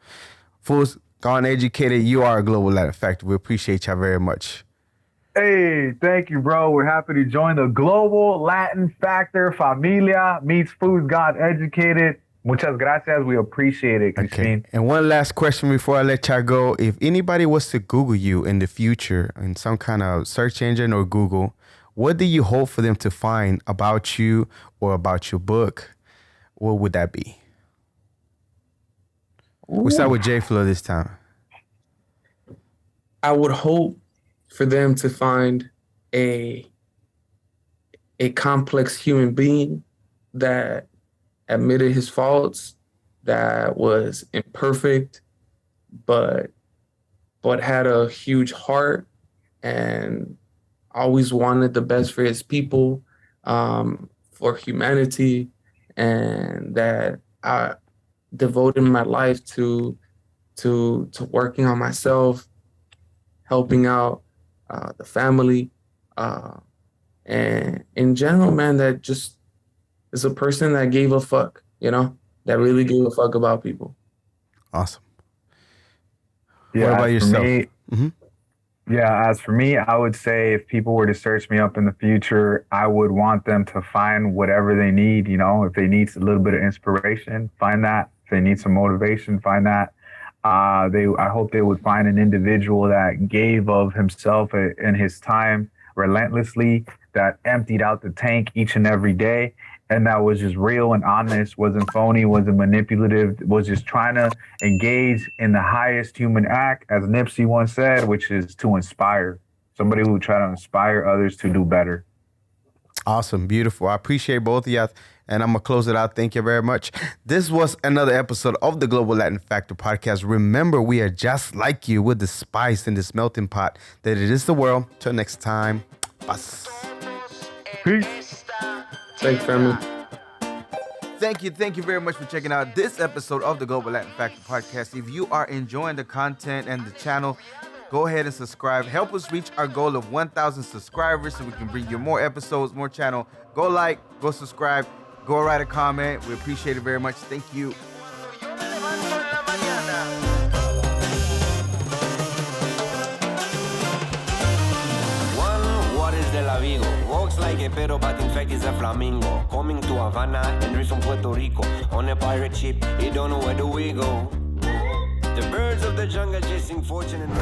fools, gone educated, you are a global Latin factor. We appreciate y'all very much. Hey, thank you, bro. We're happy to join the Global Latin Factor Familia meets Food God Educated. Muchas gracias. We appreciate it, Christine. Okay. And one last question before I let y'all go. If anybody was to Google you in the future in some kind of search engine or Google, what do you hope for them to find about you or about your book? What would that be? We'll start with JFLOW this time. I would hope for them to find a complex human being that admitted his faults, that was imperfect, but had a huge heart and always wanted the best for his people, for humanity, and that I devoted my life to working on myself, helping out the family, and in general, man, that just is a person that gave a fuck, that really gave a fuck about people. Awesome. Yeah, what about yourself? Yeah, as for me, I would say if people were to search me up in the future, I would want them to find whatever they need. If they need a little bit of inspiration, find that. If they need some motivation, find that. I hope they would find an individual that gave of himself and his time relentlessly, that emptied out the tank each and every day, and that was just real and honest, wasn't phony, wasn't manipulative, was just trying to engage in the highest human act, as Nipsey once said, which is to inspire. Somebody who would try to inspire others to do better. Awesome. Beautiful. I appreciate both of y'all. And I'm going to close it out. Thank you very much. This was another episode of the Global Latin Factor podcast. Remember, we are just like you with the spice in this melting pot that it is the world. Till next time. Bye. Peace. Thanks, family. Thank you very much for checking out this episode of the Global Latin Factor podcast. If you are enjoying the content and the channel, go ahead and subscribe. Help us reach our goal of 1,000 subscribers so we can bring you more episodes, more channel. Go like, go subscribe, go write a comment. We appreciate it very much. Thank you. What is del Vigo? Walks like a pero but in fact is a flamingo. Coming to Havana, Henry from Puerto Rico. On a pirate ship, you don't know where do we go. The birds of the jungle chasing fortune and